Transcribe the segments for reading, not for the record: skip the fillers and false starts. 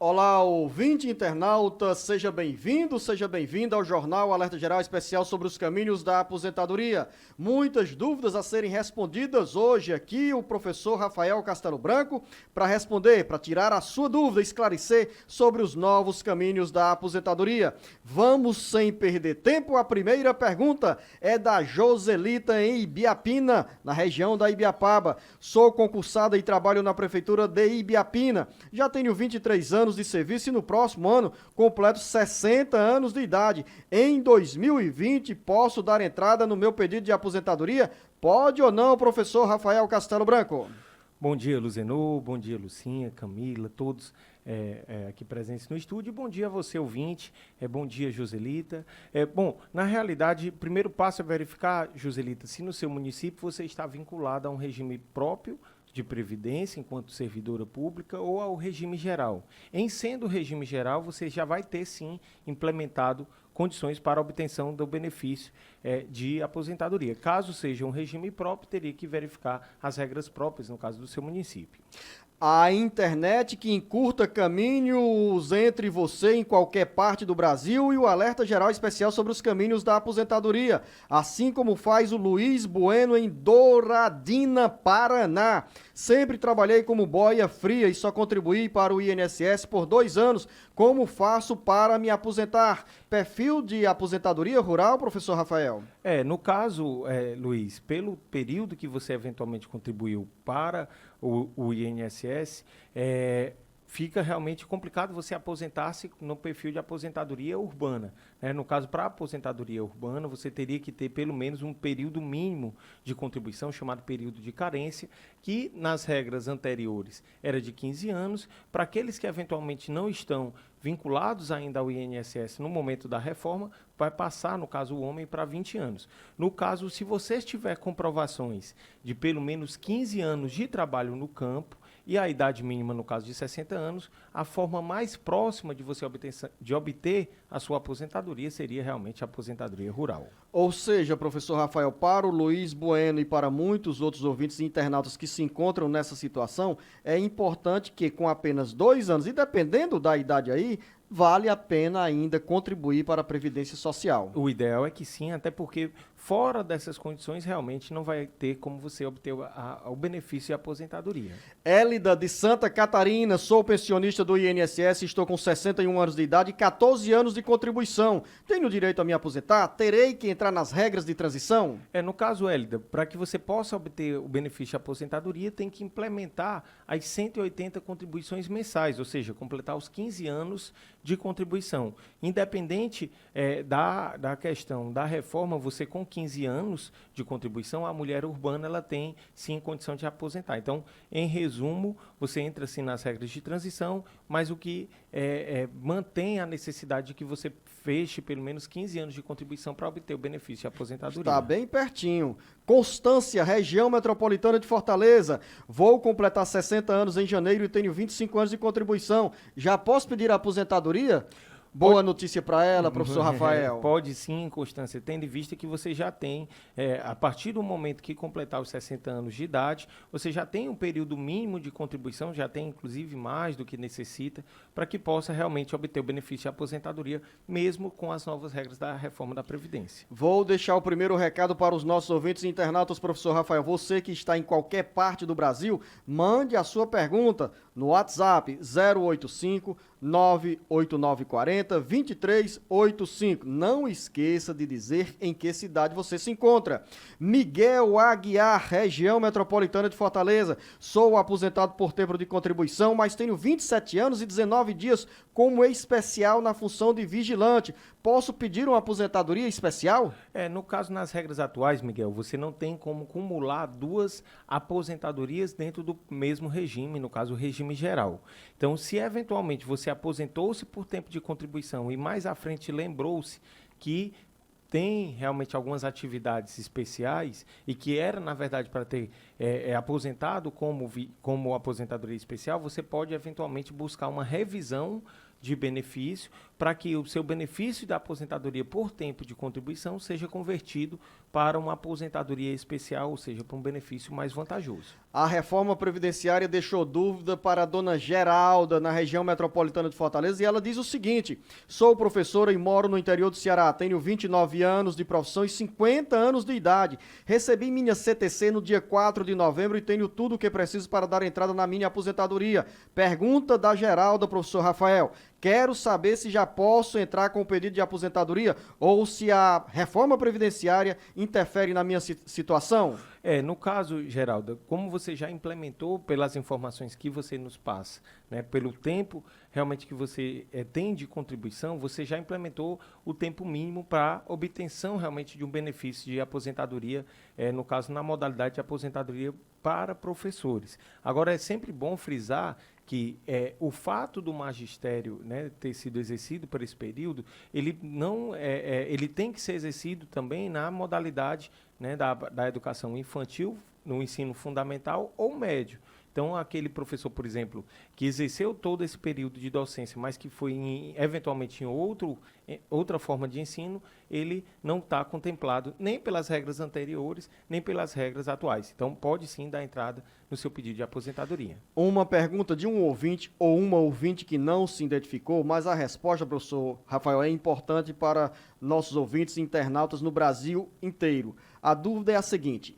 Olá, ouvinte internauta, seja bem-vindo ao Jornal Alerta Geral Especial sobre os caminhos da aposentadoria. Muitas dúvidas a serem respondidas hoje aqui, o professor Rafael Castelo Branco, para responder, para tirar a sua dúvida, esclarecer sobre os novos caminhos da aposentadoria. Vamos sem perder tempo, a primeira pergunta é da Joselita em Ibiapina, na região da Ibiapaba. Sou concursada e trabalho na prefeitura de Ibiapina. Já tenho 23 anos de serviço e no próximo ano completo 60 anos de idade. Em 2020, posso dar entrada no meu pedido de aposentadoria? Pode ou não, professor Rafael Castelo Branco? Bom dia, Luzenô, bom dia, Lucinha, Camila, todos aqui presentes no estúdio. Bom dia a você, ouvinte, bom dia, Joselita. Bom, na realidade, o primeiro passo é verificar, Joselita, se no seu município você está vinculado a um regime próprio de previdência enquanto servidora pública ou ao regime geral. Em sendo o regime geral, você já vai ter, sim, implementado condições para a obtenção do benefício de aposentadoria. Caso seja um regime próprio, teria que verificar as regras próprias, no caso do seu município. A internet que encurta caminhos entre você em qualquer parte do Brasil e o alerta geral especial sobre os caminhos da aposentadoria, assim como faz o Luiz Bueno em Douradina, Paraná. Sempre trabalhei como boia fria e só contribuí para o INSS por 2 anos. Como faço para me aposentar? Perfil de aposentadoria rural, professor Rafael? No caso, Luiz, pelo período que você eventualmente contribuiu para o INSS, fica realmente complicado você aposentar-se no perfil de aposentadoria urbana. No caso, para a aposentadoria urbana, você teria que ter pelo menos um período mínimo de contribuição, chamado período de carência, que nas regras anteriores era de 15 anos. Para aqueles que eventualmente não estão vinculados ainda ao INSS no momento da reforma, vai passar, no caso o homem, para 20 anos. No caso, se você tiver comprovações de pelo menos 15 anos de trabalho no campo, e a idade mínima, no caso de 60 anos, a forma mais próxima de você obter a sua aposentadoria seria realmente a aposentadoria rural. Ou seja, professor Rafael, para o Luiz Bueno e para muitos outros ouvintes e internautas que se encontram nessa situação, é importante que com apenas 2 anos, e dependendo da idade aí, vale a pena ainda contribuir para a Previdência Social. O ideal é que sim, até porque fora dessas condições realmente não vai ter como você obter o benefício de aposentadoria. Hélida de Santa Catarina, sou pensionista do INSS, estou com 61 anos de idade e 14 anos de contribuição. Tenho direito a me aposentar? Terei que entrar nas regras de transição? No caso, Hélida, para que você possa obter o benefício de aposentadoria, tem que implementar as 180 contribuições mensais, ou seja, completar os 15 anos de contribuição. Independente da questão da reforma, você com 15 anos de contribuição, a mulher urbana ela tem sim condição de aposentar. Então, em resumo, você entra sim nas regras de transição, mas o que mantém a necessidade de que você feche pelo menos 15 anos de contribuição para obter o benefício de aposentadoria. Está bem pertinho. Constância, região metropolitana de Fortaleza. Vou completar 60 anos em janeiro e tenho 25 anos de contribuição. Já posso pedir a aposentadoria? Boa notícia para ela, professor Rafael. Pode sim, Constância, tendo em vista que você já tem, a partir do momento que completar os 60 anos de idade, você já tem um período mínimo de contribuição, já tem inclusive mais do que necessita, para que possa realmente obter o benefício de aposentadoria, mesmo com as novas regras da reforma da Previdência. Vou deixar o primeiro recado para os nossos ouvintes e internautas, professor Rafael. Você que está em qualquer parte do Brasil, mande a sua pergunta no WhatsApp 085 98940 2385. Não esqueça de dizer em que cidade você se encontra. Miguel Aguiar, região metropolitana de Fortaleza. Sou aposentado por tempo de contribuição, mas tenho 27 anos e 19 dias como especial na função de vigilante. Posso pedir uma aposentadoria especial? No caso, nas regras atuais, Miguel, você não tem como acumular 2 aposentadorias dentro do mesmo regime, no caso, o regime geral. Então, se eventualmente você aposentou-se por tempo de contribuição e mais à frente lembrou-se que tem realmente algumas atividades especiais e que era, na verdade, para ter aposentado como aposentadoria especial, você pode eventualmente buscar uma revisão de benefício para que o seu benefício da aposentadoria por tempo de contribuição seja convertido para uma aposentadoria especial, ou seja, para um benefício mais vantajoso. A reforma previdenciária deixou dúvida para a dona Geralda, na região metropolitana de Fortaleza, e ela diz o seguinte: sou professora e moro no interior do Ceará, tenho 29 anos de profissão e 50 anos de idade. Recebi minha CTC no dia 4 de novembro e tenho tudo o que preciso para dar entrada na minha aposentadoria. Pergunta da Geralda, professor Rafael: quero saber se já posso entrar com o pedido de aposentadoria ou se a reforma previdenciária interfere na minha situação? No caso, Geralda, como você já implementou pelas informações que você nos passa, né, pelo tempo realmente que você tem de contribuição, você já implementou o tempo mínimo para obtenção realmente de um benefício de aposentadoria, no caso, na modalidade de aposentadoria para professores. Agora, é sempre bom frisar que o fato do magistério, né, ter sido exercido por esse período, ele não ele tem que ser exercido também na modalidade, né, da educação infantil, no ensino fundamental ou médio. Então, aquele professor, por exemplo, que exerceu todo esse período de docência, mas que foi eventualmente em outra forma de ensino, ele não está contemplado nem pelas regras anteriores, nem pelas regras atuais. Então, pode sim dar entrada no seu pedido de aposentadoria. Uma pergunta de um ouvinte ou uma ouvinte que não se identificou, mas a resposta, professor Rafael, é importante para nossos ouvintes e internautas no Brasil inteiro. A dúvida é a seguinte: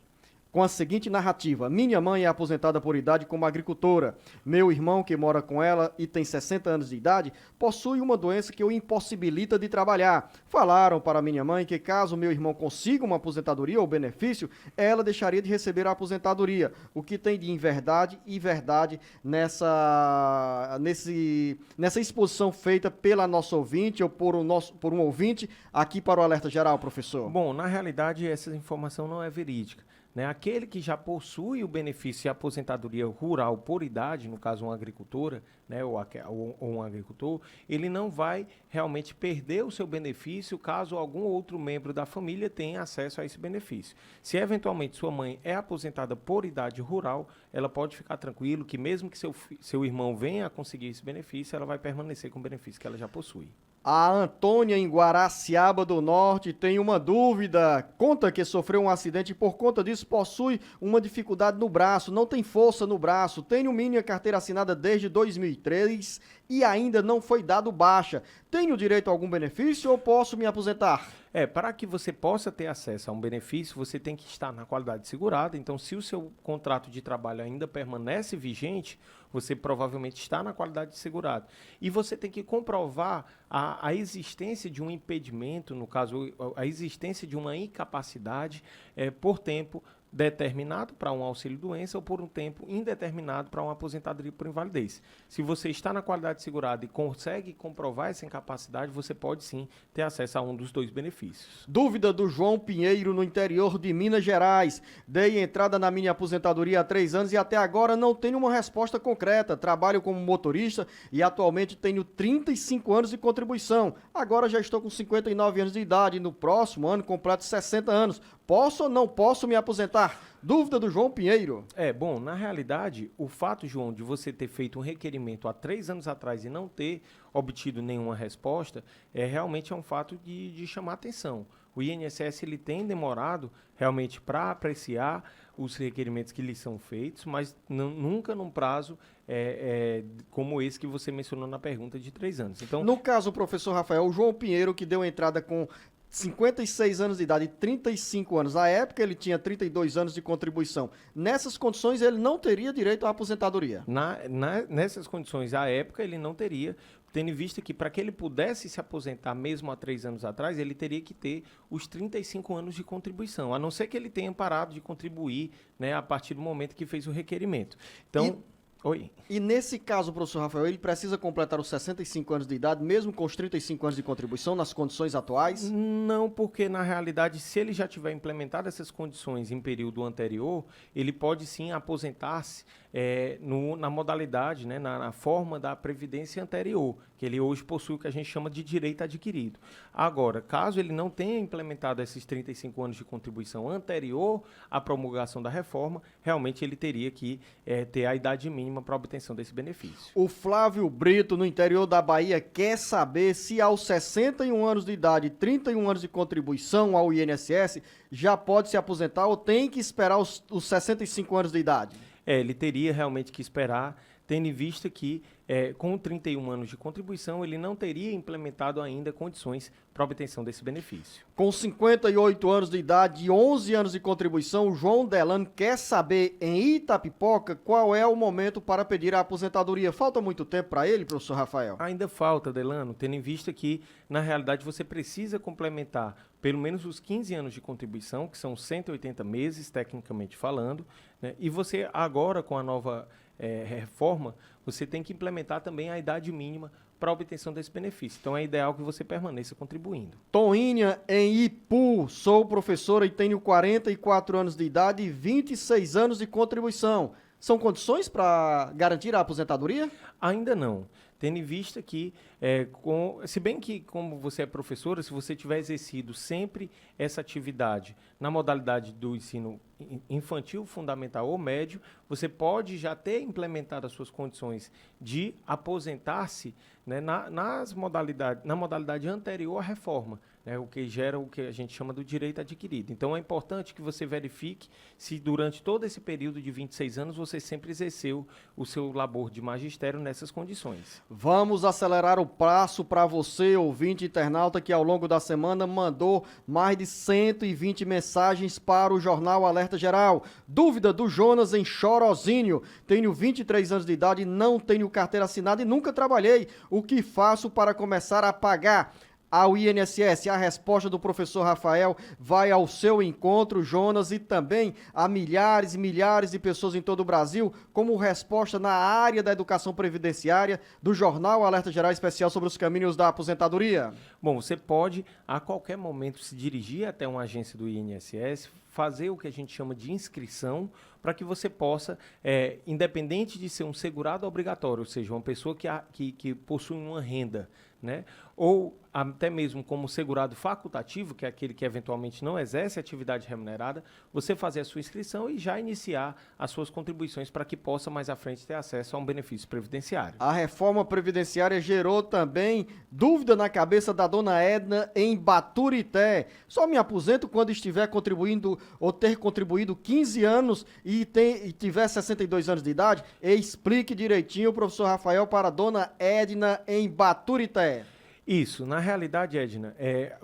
com a seguinte narrativa: minha mãe é aposentada por idade como agricultora. Meu irmão, que mora com ela e tem 60 anos de idade, possui uma doença que o impossibilita de trabalhar. Falaram para minha mãe que caso meu irmão consiga uma aposentadoria ou benefício, ela deixaria de receber a aposentadoria. O que tem de inverdade e verdade nessa exposição feita pela nossa ouvinte ou por um ouvinte aqui para o Alerta Geral, professor? Bom, na realidade, essa informação não é verídica. Né? Aquele que já possui o benefício de aposentadoria rural por idade, no caso uma agricultora, né, ou um agricultor, ele não vai realmente perder o seu benefício caso algum outro membro da família tenha acesso a esse benefício. Se eventualmente sua mãe é aposentada por idade rural, ela pode ficar tranquilo que mesmo que seu irmão venha a conseguir esse benefício, ela vai permanecer com o benefício que ela já possui. A Antônia, em Guaraciaba do Norte, tem uma dúvida. Conta que sofreu um acidente e, por conta disso, possui uma dificuldade no braço, não tem força no braço. Tenho minha carteira assinada desde 2003 e ainda não foi dado baixa. Tenho direito a algum benefício ou posso me aposentar? Para que você possa ter acesso a um benefício, você tem que estar na qualidade segurada. Então, se o seu contrato de trabalho ainda permanece vigente, você provavelmente está na qualidade de segurado. E você tem que comprovar a existência de um impedimento, no caso, a existência de uma incapacidade por tempo determinado para um auxílio-doença ou por um tempo indeterminado para uma aposentadoria por invalidez. Se você está na qualidade segurada e consegue comprovar essa incapacidade, você pode sim ter acesso a um dos dois benefícios. Dúvida do João Pinheiro, no interior de Minas Gerais. Dei entrada na minha aposentadoria há 3 anos e até agora não tenho uma resposta concreta. Trabalho como motorista e atualmente tenho 35 anos de contribuição. Agora já estou com 59 anos de idade e no próximo ano completo 60 anos. Posso ou não posso me aposentar? Dúvida do João Pinheiro. Bom, na realidade, o fato, João, de você ter feito um requerimento há 3 anos atrás e não ter obtido nenhuma resposta, realmente é um fato de chamar atenção. O INSS ele tem demorado realmente para apreciar os requerimentos que lhes são feitos, mas nunca num prazo como esse que você mencionou na pergunta de 3 anos. Então, no caso, professor Rafael, o João Pinheiro, que deu entrada com 56 anos de idade e 35 anos. Na época, ele tinha 32 anos de contribuição. Nessas condições, ele não teria direito à aposentadoria. Nessas condições, à época, ele não teria, tendo em vista que para que ele pudesse se aposentar mesmo há 3 anos atrás, ele teria que ter os 35 anos de contribuição, a não ser que ele tenha parado de contribuir, né, a partir do momento que fez o requerimento. Então... Oi. E nesse caso, professor Rafael, ele precisa completar os 65 anos de idade, mesmo com os 35 anos de contribuição, nas condições atuais? Não, porque na realidade, se ele já tiver implementado essas condições em período anterior, ele pode sim aposentar-se na modalidade, né, na forma da previdência anterior, que ele hoje possui o que a gente chama de direito adquirido. Agora, caso ele não tenha implementado esses 35 anos de contribuição anterior à promulgação da reforma, realmente ele teria que ter a idade mínima para obtenção desse benefício. O Flávio Brito, no interior da Bahia, quer saber se aos 61 anos de idade e 31 anos de contribuição ao INSS já pode se aposentar ou tem que esperar os 65 anos de idade? Ele teria realmente que esperar, tendo em vista que, com 31 anos de contribuição, ele não teria implementado ainda condições para obtenção desse benefício. Com 58 anos de idade e 11 anos de contribuição, o João Delano quer saber, em Itapipoca, qual é o momento para pedir a aposentadoria. Falta muito tempo para ele, professor Rafael? Ainda falta, Delano, tendo em vista que, na realidade, você precisa complementar pelo menos os 15 anos de contribuição, que são 180 meses, tecnicamente falando, né? E você, agora, com a nova reforma, você tem que implementar também a idade mínima para a obtenção desse benefício. Então, é ideal que você permaneça contribuindo. Toinha, em Ipu, sou professora e tenho 44 anos de idade e 26 anos de contribuição. São condições para garantir a aposentadoria? Ainda não. Tendo em vista que, se bem que, como você é professora, se você tiver exercido sempre essa atividade na modalidade do ensino infantil, fundamental ou médio, você pode já ter implementado as suas condições de aposentar-se, né, na modalidade anterior à reforma, né, o que gera o que a gente chama do direito adquirido. Então, é importante que você verifique se durante todo esse período de 26 anos você sempre exerceu o seu labor de magistério nessas condições. Vamos acelerar o passo para você, ouvinte internauta, que ao longo da semana mandou mais de 120 mensagens para o Jornal Alerta Geral. Dúvida do Jonas em Chorozinho. Tenho 23 anos de idade, não tenho carteira assinada e nunca trabalhei. O que faço para começar a pagar ao INSS? A resposta do professor Rafael vai ao seu encontro, Jonas, e também a milhares e milhares de pessoas em todo o Brasil, como resposta na área da educação previdenciária do Jornal Alerta Geral Especial sobre os caminhos da aposentadoria. Bom, você pode, a qualquer momento, se dirigir até uma agência do INSS, fazer o que a gente chama de inscrição, para que você possa, independente de ser um segurado obrigatório, ou seja, uma pessoa que possui uma renda, né, ou até mesmo como segurado facultativo, que é aquele que eventualmente não exerce atividade remunerada, você fazer a sua inscrição e já iniciar as suas contribuições para que possa mais à frente ter acesso a um benefício previdenciário. A reforma previdenciária gerou também dúvida na cabeça da dona Edna em Baturité. Só me aposento quando estiver contribuindo ou ter contribuído 15 anos e tiver 62 anos de idade? Explique direitinho, professor Rafael, para a dona Edna em Baturité. Isso, na realidade, Edna,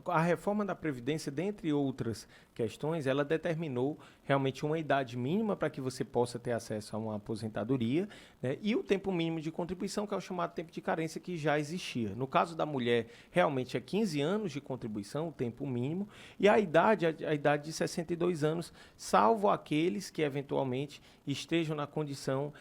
a reforma da Previdência, dentre outras questões, ela determinou realmente uma idade mínima para que você possa ter acesso a uma aposentadoria, né, e o tempo mínimo de contribuição, que é o chamado tempo de carência, que já existia. No caso da mulher, realmente é 15 anos de contribuição, o tempo mínimo, e a idade de 62 anos, salvo aqueles que eventualmente estejam na condição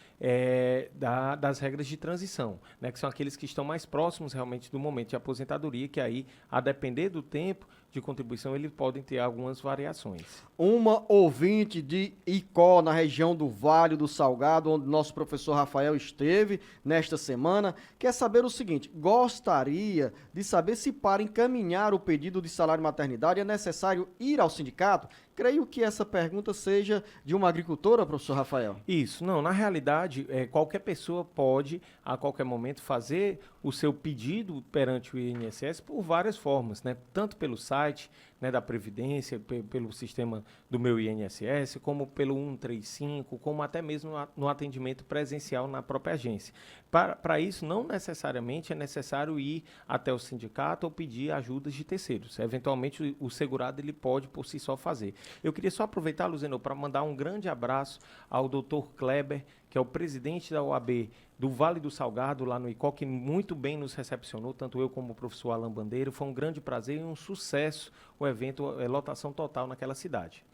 das regras de transição, né, que são aqueles que estão mais próximos realmente do momento de aposentadoria, que aí, a depender do tempo de contribuição, eles podem ter algumas variações. Uma ouvinte de Icó, na região do Vale do Salgado, onde nosso professor Rafael esteve nesta semana, quer saber o seguinte: gostaria de saber se para encaminhar o pedido de salário maternidade é necessário ir ao sindicato? Creio que essa pergunta seja de uma agricultora, professor Rafael. Isso, não, na realidade, qualquer pessoa pode, a qualquer momento, fazer o seu pedido perante o INSS por várias formas, né? Tanto pelo site, né, da Previdência, pelo sistema do meu INSS, como pelo 135, como até mesmo no atendimento presencial na própria agência. Para isso, não necessariamente é necessário ir até o sindicato ou pedir ajudas de terceiros. Eventualmente, o segurado ele pode por si só fazer. Eu queria só aproveitar, Luzenor, para mandar um grande abraço ao Dr. Kleber, que é o presidente da OAB do Vale do Salgado, lá no Icó, que muito bem nos recepcionou, tanto eu como o professor Alan Bandeiro. Foi um grande prazer e um sucesso o evento, lotação total naquela cidade.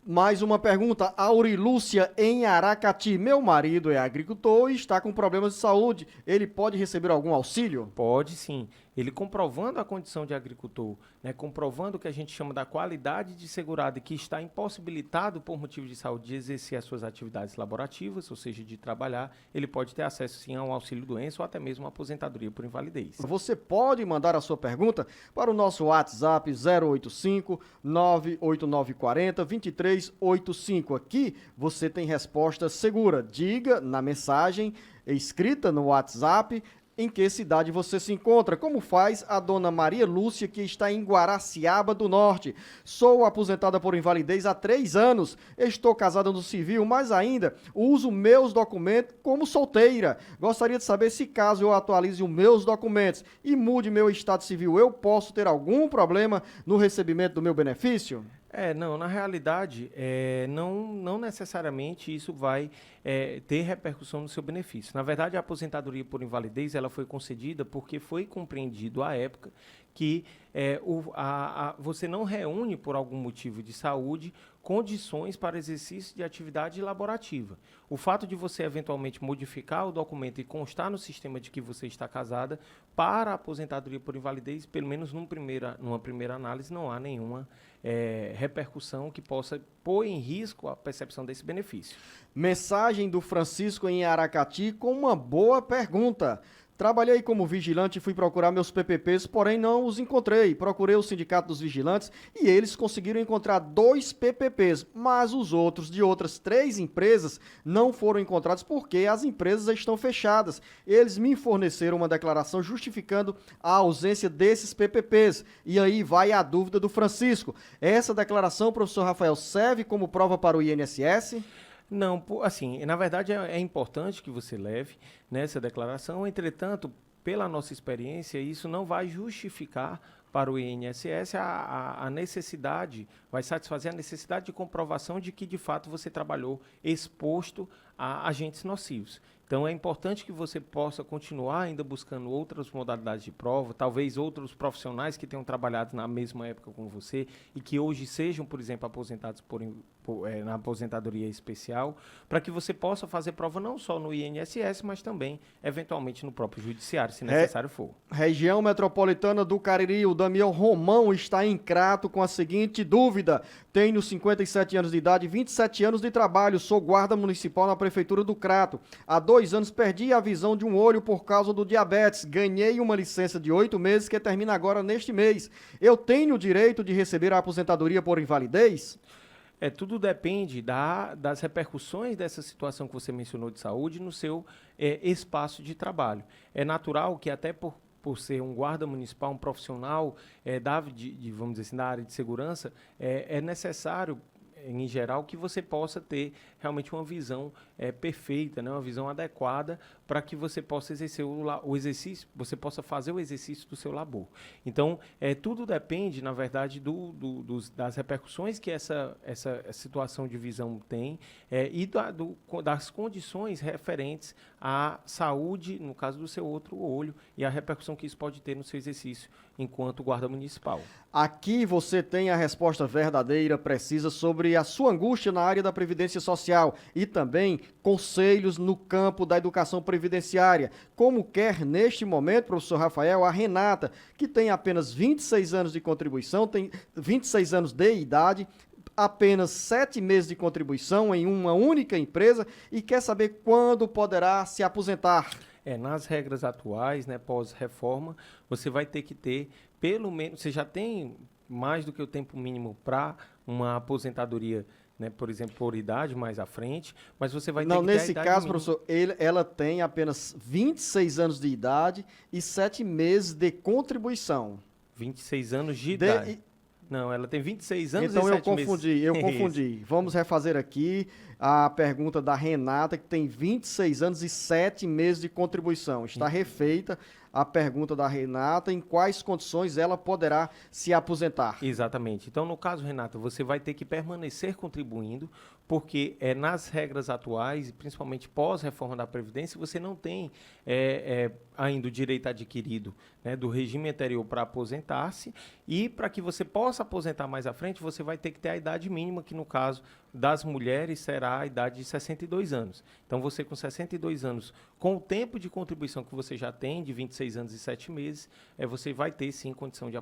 Mais uma pergunta, Aurilúcia em Aracati. Meu marido é agricultor e está com problemas de saúde. Ele pode receber algum auxílio? Pode sim. Ele comprovando a condição de agricultor, né, comprovando o que a gente chama da qualidade de segurado e que está impossibilitado por motivo de saúde de exercer as suas atividades laborativas, ou seja, de trabalhar, ele pode ter acesso sim a um auxílio-doença ou até mesmo uma aposentadoria por invalidez. Você pode mandar a sua pergunta para o nosso WhatsApp 085 98940 2385. Aqui você tem resposta segura. Diga na mensagem escrita no WhatsApp em que cidade você se encontra, como faz a dona Maria Lúcia, que está em Guaraciaba do Norte. Sou aposentada por invalidez há 3 anos, estou casada no civil, mas ainda uso meus documentos como solteira. Gostaria de saber se caso eu atualize os meus documentos e mude meu estado civil, eu posso ter algum problema no recebimento do meu benefício? Não, na realidade, não necessariamente isso vai ter repercussão no seu benefício. Na verdade, a aposentadoria por invalidez ela foi concedida porque foi compreendido à época que você não reúne, por algum motivo de saúde, condições para exercício de atividade laborativa. O fato de você eventualmente modificar o documento e constar no sistema de que você está casada, para a aposentadoria por invalidez, pelo menos numa primeira análise, não há nenhuma repercussão que possa pôr em risco a percepção desse benefício. Mensagem do Francisco em Aracati com uma boa pergunta. Trabalhei como vigilante e fui procurar meus PPPs, porém não os encontrei. Procurei o Sindicato dos Vigilantes e eles conseguiram encontrar 2 PPPs, mas os outros de outras 3 empresas não foram encontrados porque as empresas estão fechadas. Eles me forneceram uma declaração justificando a ausência desses PPPs. E aí vai a dúvida do Francisco. Essa declaração, professor Rafael, serve como prova para o INSS? Não, assim, na verdade é importante que você leve nessa declaração, entretanto, pela nossa experiência, isso não vai justificar para o INSS a necessidade, vai satisfazer a necessidade de comprovação de que, de fato, você trabalhou exposto a agentes nocivos. Então, é importante que você possa continuar ainda buscando outras modalidades de prova, talvez outros profissionais que tenham trabalhado na mesma época com você e que hoje sejam, por exemplo, aposentados na aposentadoria especial, para que você possa fazer prova não só no INSS, mas também, eventualmente, no próprio judiciário, se necessário for. Região Metropolitana do Cariri, o Damião Romão está em Crato com a seguinte dúvida. Tenho 57 anos de idade, 27 anos de trabalho, sou guarda municipal na Prefeitura do Crato. Há 2 anos perdi a visão de um olho por causa do diabetes. Ganhei uma licença de 8 meses que termina agora neste mês. Eu tenho o direito de receber a aposentadoria por invalidez? Tudo depende das repercussões dessa situação que você mencionou de saúde no seu espaço de trabalho. É natural que até por ser um guarda municipal, um profissional vamos dizer assim, da área de segurança, é necessário, em geral, que você possa ter realmente uma visão perfeita, né? Uma visão adequada para que você possa exercer o exercício, você possa fazer o exercício do seu labor. Então, tudo depende, na verdade, das repercussões que essa situação de visão tem e das condições referentes à saúde, no caso do seu outro olho, e a repercussão que isso pode ter no seu exercício enquanto guarda municipal. Aqui você tem a resposta verdadeira, precisa, sobre a sua angústia na área da Previdência Social e também conselhos no campo da educação previdenciária. Como quer, neste momento, professor Rafael, a Renata, que tem apenas 26 anos de contribuição, tem 26 anos de idade, apenas 7 meses de contribuição em uma única empresa e quer saber quando poderá se aposentar. Nas regras atuais, né, pós-reforma, você vai ter que ter, pelo menos, você já tem mais do que o tempo mínimo para uma aposentadoria, né, por exemplo, por idade mais à frente, mas você vai ter que ter nesse caso, mínima. professor, ela tem apenas 26 anos de idade e 7 meses de contribuição. 26 anos de idade. Não, ela tem 26 anos então e 7 meses. Eu confundi. Vamos refazer aqui a pergunta da Renata, que tem 26 anos e 7 meses de contribuição. Está refeita a pergunta da Renata, em quais condições ela poderá se aposentar. Exatamente. Então, no caso, Renata, você vai ter que permanecer contribuindo, porque nas regras atuais, e principalmente pós-reforma da Previdência, você não tem ainda o direito adquirido, né, do regime anterior para aposentar-se, e para que você possa aposentar mais à frente, você vai ter que ter a idade mínima, que no caso das mulheres será a idade de 62 anos. Então, você com 62 anos, com o tempo de contribuição que você já tem, de 26 anos e 7 meses, você vai ter, sim, condição de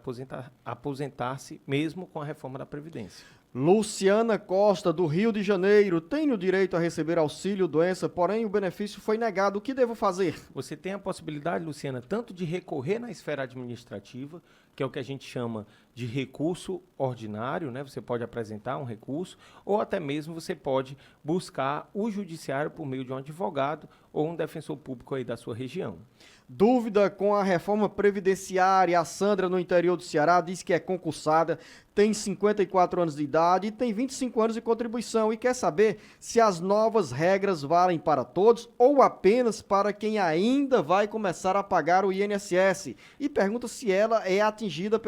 aposentar-se, mesmo com a reforma da Previdência. Luciana Costa, do Rio de Janeiro. Tenho direito a receber auxílio-doença, porém o benefício foi negado. O que devo fazer? Você tem a possibilidade, Luciana, tanto de recorrer na esfera administrativa, que é o que a gente chama de recurso ordinário, né? Você pode apresentar um recurso, ou até mesmo você pode buscar o judiciário por meio de um advogado ou um defensor público aí da sua região. Dúvida com a reforma previdenciária. A Sandra, no interior do Ceará, diz que é concursada, tem 54 anos de idade e tem 25 anos de contribuição e quer saber se as novas regras valem para todos ou apenas para quem ainda vai começar a pagar o INSS. E pergunta se ela é atingida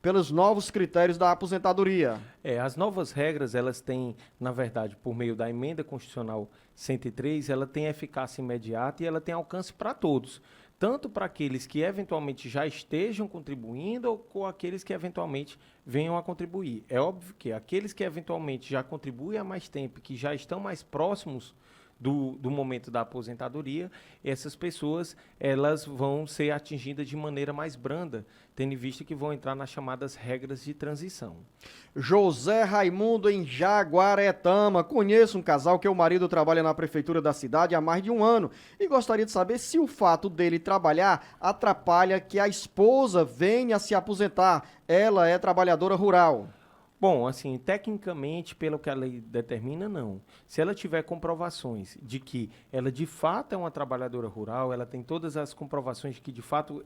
pelos novos critérios da aposentadoria. As novas regras, elas têm, na verdade, por meio da emenda constitucional 103, ela tem eficácia imediata e ela tem alcance para todos. Tanto para aqueles que eventualmente já estejam contribuindo ou com aqueles que eventualmente venham a contribuir. É óbvio que aqueles que eventualmente já contribuem há mais tempo, que já estão mais próximos do momento da aposentadoria, essas pessoas elas vão ser atingidas de maneira mais branda, tendo em vista que vão entrar nas chamadas regras de transição. José Raimundo, em Jaguaretama. Conheço um casal que o marido trabalha na prefeitura da cidade há mais de um ano e gostaria de saber se o fato dele trabalhar atrapalha que a esposa venha a se aposentar. Ela é trabalhadora rural. Bom, assim, tecnicamente, pelo que a lei determina, não. Se ela tiver comprovações de que ela de fato é uma trabalhadora rural, ela tem todas as comprovações de que de fato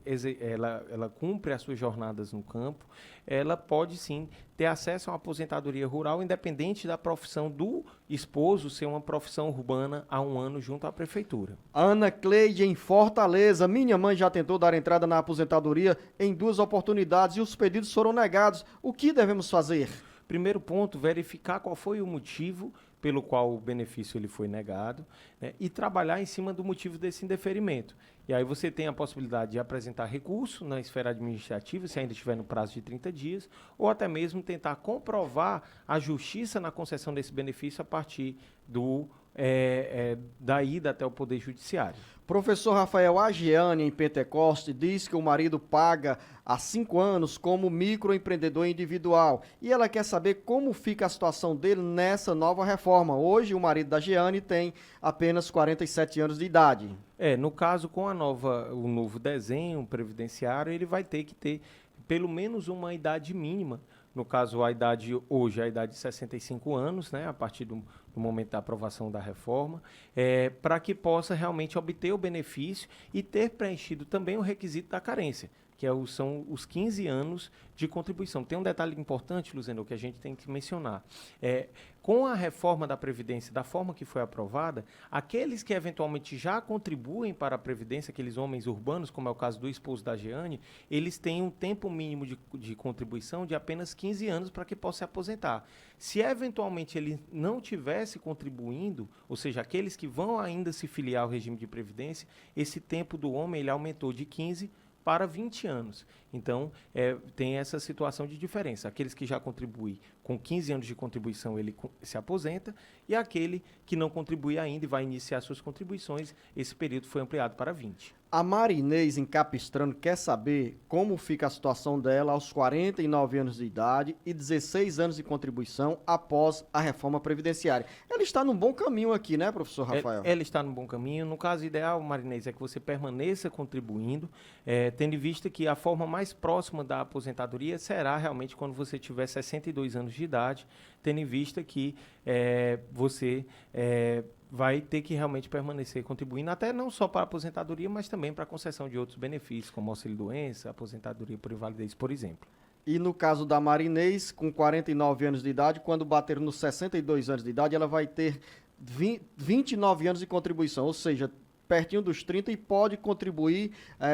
ela cumpre as suas jornadas no campo, ela pode sim ter acesso a uma aposentadoria rural, independente da profissão do esposo ser uma profissão urbana há um ano junto à prefeitura. Ana Cleide, em Fortaleza. Minha mãe já tentou dar entrada na aposentadoria em 2 oportunidades e os pedidos foram negados. O que devemos fazer? Primeiro ponto, verificar qual foi o motivo pelo qual o benefício ele foi negado, né, e trabalhar em cima do motivo desse indeferimento. E aí você tem a possibilidade de apresentar recurso na esfera administrativa, se ainda estiver no prazo de 30 dias, ou até mesmo tentar comprovar a justiça na concessão desse benefício a partir da ida até o Poder Judiciário. Professor Rafael, a Jeane, em Pentecoste, diz que o marido paga há 5 anos como microempreendedor individual e ela quer saber como fica a situação dele nessa nova reforma. Hoje, o marido da Jeane tem apenas 47 anos de idade. No caso, com o novo desenho previdenciário, ele vai ter que ter pelo menos uma idade mínima. No caso, a idade hoje é a idade de 65 anos, né, a partir do momento da aprovação da reforma, para que possa realmente obter o benefício e ter preenchido também o requisito da carência, que são os 15 anos de contribuição. Tem um detalhe importante, Luzeno, que a gente tem que mencionar. Com a reforma da Previdência, da forma que foi aprovada, aqueles que eventualmente já contribuem para a Previdência, aqueles homens urbanos, como é o caso do esposo da Jeane, eles têm um tempo mínimo de contribuição de apenas 15 anos para que possa se aposentar. Se eventualmente ele não tivesse contribuindo, ou seja, aqueles que vão ainda se filiar ao regime de Previdência, esse tempo do homem ele aumentou de 15 para 20 anos. Então, tem essa situação de diferença. Aqueles que já contribuem com 15 anos de contribuição, ele se aposenta, e aquele que não contribui ainda e vai iniciar suas contribuições, esse período foi ampliado para 20. A Marinês, em Capistrano, quer saber como fica a situação dela aos 49 anos de idade e 16 anos de contribuição após a reforma previdenciária. Ela está num bom caminho aqui, né, professor Rafael? Ela está num bom caminho. No caso ideal, Marinês, é que você permaneça contribuindo, tendo em vista que a forma mais próxima da aposentadoria será realmente quando você tiver 62 anos de idade, tendo em vista que você vai ter que realmente permanecer contribuindo, até não só para a aposentadoria, mas também para a concessão de outros benefícios, como auxílio-doença, aposentadoria por invalidez, por exemplo. E no caso da Marinês, com 49 anos de idade, quando bater nos 62 anos de idade, ela vai ter 29 anos de contribuição, ou seja, pertinho dos 30 e pode contribuir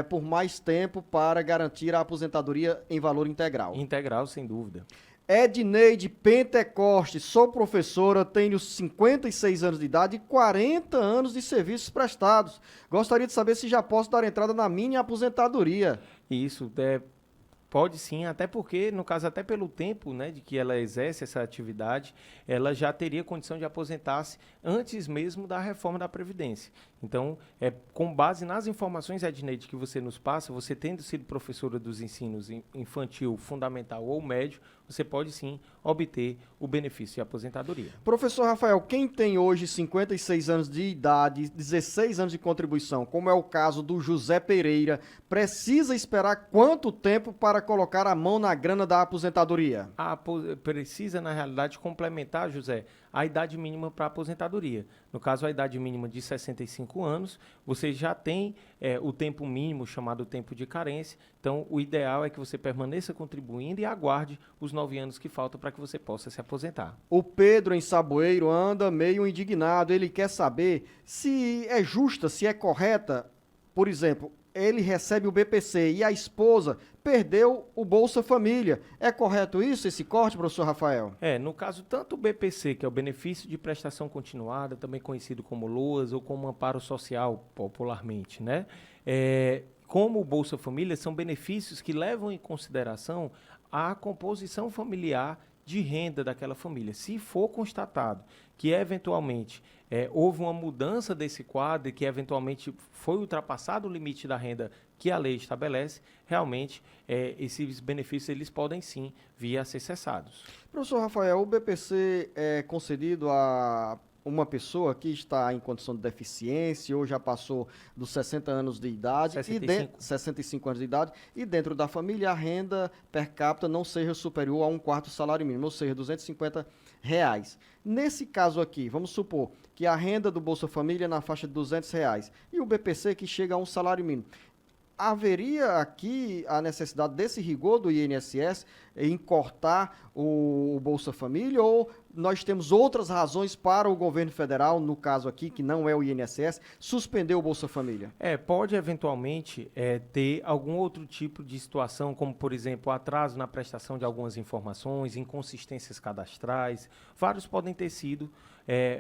por mais tempo para garantir a aposentadoria em valor integral. Integral, sem dúvida. Edneide Pentecoste, sou professora, tenho 56 anos de idade e 40 anos de serviços prestados. Gostaria de saber se já posso dar entrada na minha aposentadoria. Isso, pode sim, até porque, no caso, até pelo tempo, né, de que ela exerce essa atividade, ela já teria condição de aposentar-se antes mesmo da reforma da Previdência. Então, com base nas informações, Edneide, que você nos passa, você tendo sido professora dos ensinos infantil, fundamental ou médio, você pode sim obter o benefício de aposentadoria. Professor Rafael, quem tem hoje 56 anos de idade, 16 anos de contribuição, como é o caso do José Pereira, precisa esperar quanto tempo para colocar a mão na grana da aposentadoria? Precisa, na realidade, complementar, José, a idade mínima para aposentadoria. No caso, a idade mínima de 65 anos, você já tem o tempo mínimo, chamado tempo de carência. Então, o ideal é que você permaneça contribuindo e aguarde os 9 anos que faltam para que você possa se aposentar. O Pedro, em Saboeiro, anda meio indignado. Ele quer saber se é justa, se é correta. Por exemplo, ele recebe o BPC e a esposa perdeu o Bolsa Família. É correto isso, esse corte, professor Rafael? No caso, tanto o BPC, que é o Benefício de Prestação Continuada, também conhecido como LOAS ou como Amparo Social, popularmente, né? Como o Bolsa Família, são benefícios que levam em consideração a composição familiar de renda daquela família. Se for constatado que, eventualmente, houve uma mudança desse quadro e que, eventualmente, foi ultrapassado o limite da renda que a lei estabelece, realmente, esses benefícios eles podem, sim, vir a ser cessados. Professor Rafael, o BPC é concedido a uma pessoa que está em condição de deficiência ou já passou dos 60 anos de idade, 65 anos de idade, e dentro da família a renda per capita não seja superior a 1/4 do salário mínimo, ou seja, R$ 250. Nesse caso aqui, vamos supor que a renda do Bolsa Família é na faixa de R$ 200 e o BPC que chega a um salário mínimo. Haveria aqui a necessidade desse rigor do INSS em cortar o Bolsa Família, ou nós temos outras razões para o governo federal, no caso aqui, que não é o INSS, suspender o Bolsa Família? Pode eventualmente ter algum outro tipo de situação, como, por exemplo, atraso na prestação de algumas informações, inconsistências cadastrais. Vários podem ter sido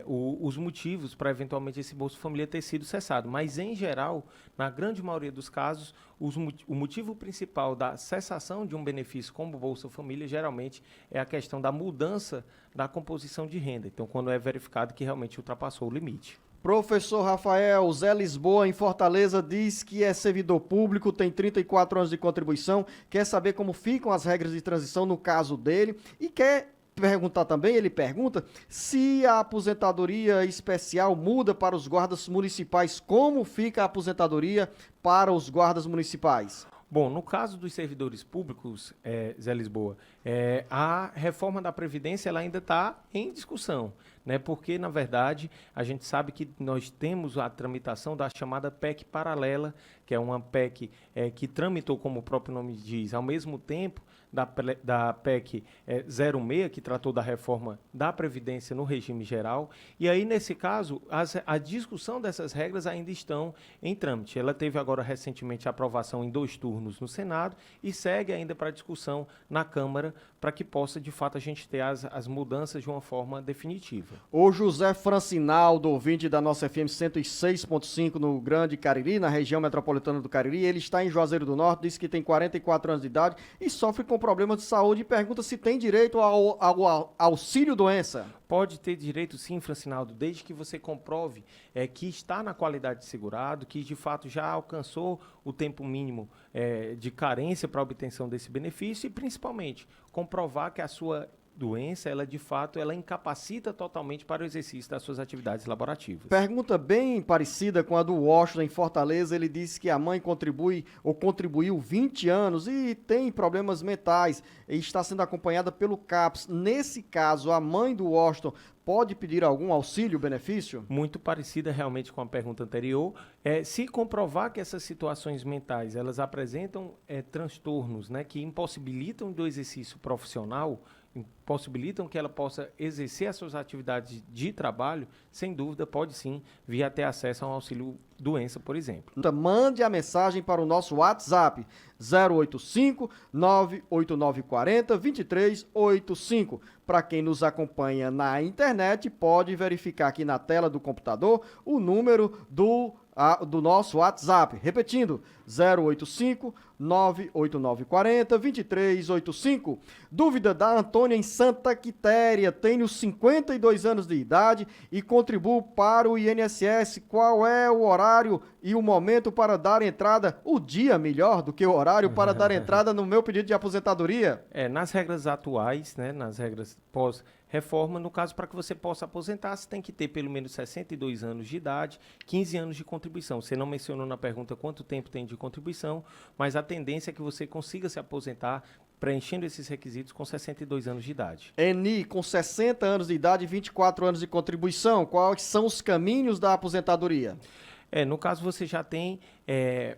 os motivos para, eventualmente, esse Bolsa Família ter sido cessado. Mas, em geral, na grande maioria dos casos, o motivo principal da cessação de um benefício como o Bolsa Família, geralmente, é a questão da mudança da composição de renda. Então, quando é verificado que realmente ultrapassou o limite. Professor Rafael, Zé Lisboa, em Fortaleza, diz que é servidor público, tem 34 anos de contribuição, quer saber como ficam as regras de transição no caso dele e quer perguntar também, ele pergunta, se a aposentadoria especial muda para os guardas municipais, como fica a aposentadoria para os guardas municipais? Bom, no caso dos servidores públicos, Zé Lisboa, a reforma da Previdência ela ainda está em discussão, né? Porque, na verdade, a gente sabe que nós temos a tramitação da chamada PEC paralela, que é uma PEC que tramitou, como o próprio nome diz, ao mesmo tempo da PEC 06, que tratou da reforma da Previdência no regime geral. E aí, nesse caso, a discussão dessas regras ainda estão em trâmite. Ela teve agora recentemente a aprovação em 2 turnos no Senado e segue ainda para discussão na Câmara para que possa, de fato, a gente ter as mudanças de uma forma definitiva. O José Francinaldo, ouvinte da nossa FM 106.5 no Grande Cariri, na região metropolitana do Cariri, ele está em Juazeiro do Norte, diz que tem 44 anos de idade e sofre com problemas de saúde e pergunta se tem direito ao auxílio-doença. Pode ter direito, sim, Francinaldo, desde que você comprove que está na qualidade de segurado, que de fato já alcançou o tempo mínimo de carência para a obtenção desse benefício e, principalmente, comprovar que a sua doença, ela de fato, ela incapacita totalmente para o exercício das suas atividades laborativas. Pergunta bem parecida com a do Washington em Fortaleza. Ele disse que a mãe contribuiu 20 anos e tem problemas mentais e está sendo acompanhada pelo CAPS. Nesse caso, a mãe do Washington pode pedir algum auxílio, benefício? Muito parecida realmente com a pergunta anterior. Se comprovar que essas situações mentais elas apresentam transtornos, né, que impossibilitam do exercício profissional, possibilitam que ela possa exercer as suas atividades de trabalho, sem dúvida, pode sim vir a ter acesso a um auxílio-doença, por exemplo. Mande a mensagem para o nosso WhatsApp, 085-98940-2385. Para quem nos acompanha na internet, pode verificar aqui na tela do computador o número do nosso WhatsApp. Repetindo, 085-98940-2385. Dúvida da Antônia em Santa Quitéria. Tenho 52 anos de idade e contribuo para o INSS. Qual é o horário e o momento para dar entrada? O dia melhor do que o horário para dar entrada no meu pedido de aposentadoria? Nas regras atuais, né, nas regras pós-reforma, no caso, para que você possa aposentar, você tem que ter pelo menos 62 anos de idade, 15 anos de contribuição. Você não mencionou na pergunta quanto tempo tem de contribuição, mas a tendência é que você consiga se aposentar preenchendo esses requisitos com 62 anos de idade. Eni, com 60 anos de idade e 24 anos de contribuição, quais são os caminhos da aposentadoria? No caso, você já tem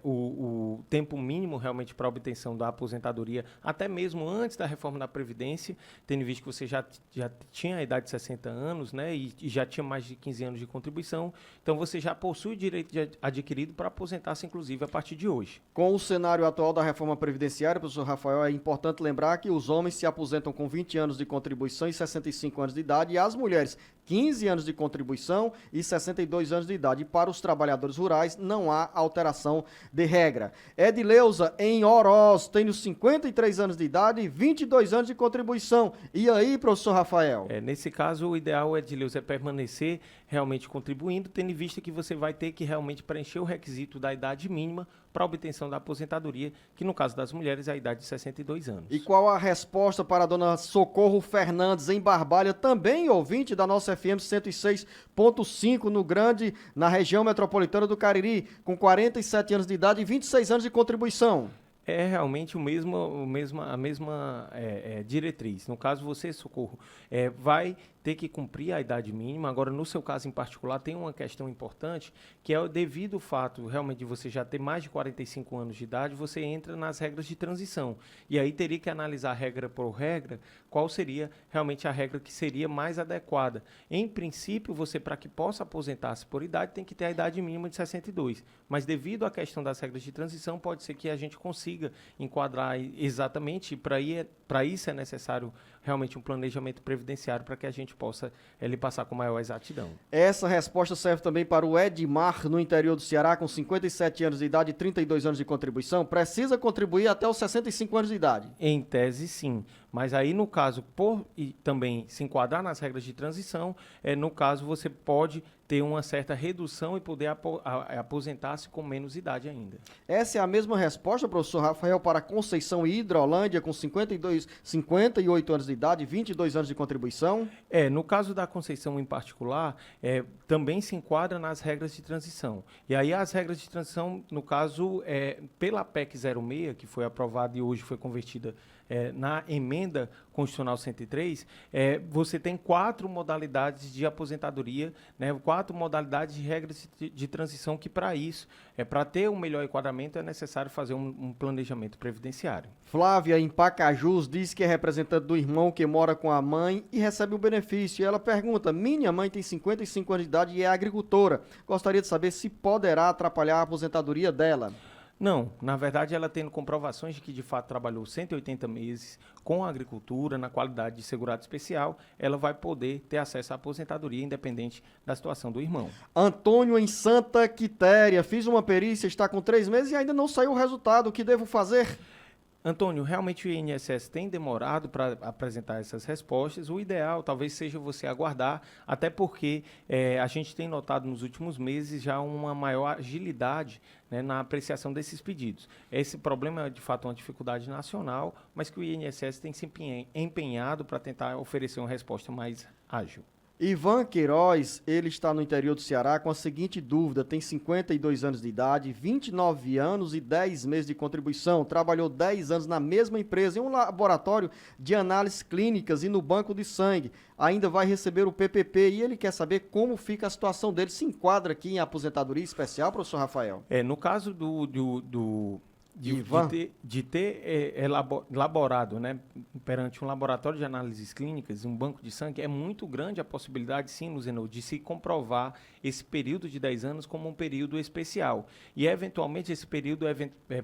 o tempo mínimo realmente para obtenção da aposentadoria, até mesmo antes da reforma da Previdência, tendo visto que você já tinha a idade de 60 anos, né, e já tinha mais de 15 anos de contribuição, então você já possui o direito adquirido para aposentar-se, inclusive, a partir de hoje. Com o cenário atual da reforma previdenciária, professor Rafael, é importante lembrar que os homens se aposentam com 20 anos de contribuição e 65 anos de idade, e as mulheres 15 anos de contribuição e 62 anos de idade. E para os trabalhadores rurais não há alteração de regra. Edileuza, em Oroz, tenho 53 anos de idade e 22 anos de contribuição. E aí, professor Rafael? Nesse caso, o ideal, Edileuza, é permanecer realmente contribuindo, tendo em vista que você vai ter que realmente preencher o requisito da idade mínima para a obtenção da aposentadoria, que no caso das mulheres é a idade de 62 anos. E qual a resposta para a dona Socorro Fernandes, em Barbalha, também ouvinte da nossa FM 106.5 na região metropolitana do Cariri, com 47 anos de idade e 26 anos de contribuição? É realmente a mesma diretriz. No caso, você, Socorro, vai ter que cumprir a idade mínima. Agora, no seu caso em particular, tem uma questão importante, que é devido ao fato realmente de você já ter mais de 45 anos de idade, você entra nas regras de transição. E aí teria que analisar regra por regra, qual seria realmente a regra que seria mais adequada. Em princípio, você, para que possa aposentar-se por idade, tem que ter a idade mínima de 62. Mas devido à questão das regras de transição, pode ser que a gente consiga enquadrar exatamente, e para isso é necessário realmente um planejamento previdenciário para que a gente possa lhe passar com maior exatidão. Essa resposta serve também para o Edmar, no interior do Ceará, com 57 anos de idade e 32 anos de contribuição. Precisa contribuir até os 65 anos de idade? Em tese, sim. Mas aí, no caso, e também se enquadrar nas regras de transição, no caso, você pode ter uma certa redução e poder aposentar-se com menos idade ainda. Essa é a mesma resposta, professor Rafael, para Conceição e Hidrolândia, com 58 anos de idade e 22 anos de contribuição? No caso da Conceição em particular, também se enquadra nas regras de transição. E aí as regras de transição, no caso, pela PEC 06, que foi aprovada e hoje foi convertida na emenda constitucional 103, você tem 4 modalidades de aposentadoria, né, 4 modalidades de regras de transição que, para isso, para ter um melhor enquadramento, é necessário fazer um planejamento previdenciário. Flávia, em Pacajus, diz que é representante do irmão que mora com a mãe e recebe um benefício. E ela pergunta: minha mãe tem 55 anos de idade e é agricultora. Gostaria de saber se poderá atrapalhar a aposentadoria dela. Não, na verdade ela tendo comprovações de que de fato trabalhou 180 meses com a agricultura, na qualidade de segurado especial, ela vai poder ter acesso à aposentadoria independente da situação do irmão. Antônio, em Santa Quitéria, fiz uma perícia, está com 3 meses e ainda não saiu o resultado. O que devo fazer? Antônio, realmente o INSS tem demorado para apresentar essas respostas. O ideal talvez seja você aguardar, até porque a gente tem notado nos últimos meses já uma maior agilidade, né, na apreciação desses pedidos. Esse problema é, de fato, uma dificuldade nacional, mas que o INSS tem se empenhado para tentar oferecer uma resposta mais ágil. Ivan Queiroz, ele está no interior do Ceará com a seguinte dúvida: tem 52 anos de idade, 29 anos e 10 meses de contribuição, trabalhou 10 anos na mesma empresa, em um laboratório de análises clínicas e no banco de sangue, ainda vai receber o PPP e ele quer saber como fica a situação dele. Se enquadra aqui em aposentadoria especial, professor Rafael? No caso de ter elaborado, né, perante um laboratório de análises clínicas, um banco de sangue, é muito grande a possibilidade, sim, Luzenor, de se comprovar esse período de 10 anos como um período especial. E, eventualmente, esse período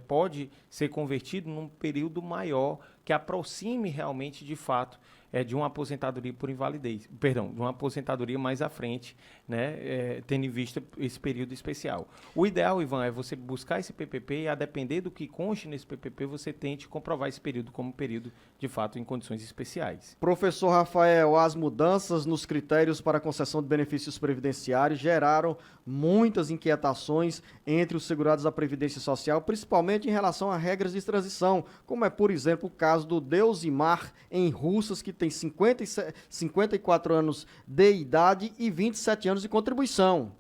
pode ser convertido num período maior que aproxime realmente, de fato, de uma aposentadoria por invalidez, perdão, de uma aposentadoria mais à frente, né, tendo em vista esse período especial. O ideal, Ivan, é você buscar esse PPP e, a depender do que conste nesse PPP, você tente comprovar esse período como período, de fato, em condições especiais. Professor Rafael, as mudanças nos critérios para a concessão de benefícios previdenciários geraram muitas inquietações entre os segurados da Previdência Social, principalmente em relação a regras de transição, como é, por exemplo, o caso do Deusimar, em Russas, que tem 54 anos de idade e 27 anos de contribuição.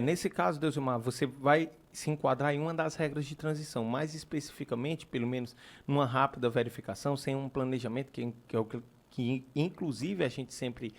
Nesse caso, Deusimar, você vai se enquadrar em uma das regras de transição, mais especificamente, pelo menos numa rápida verificação, sem um planejamento, que é o que inclusive a gente sempre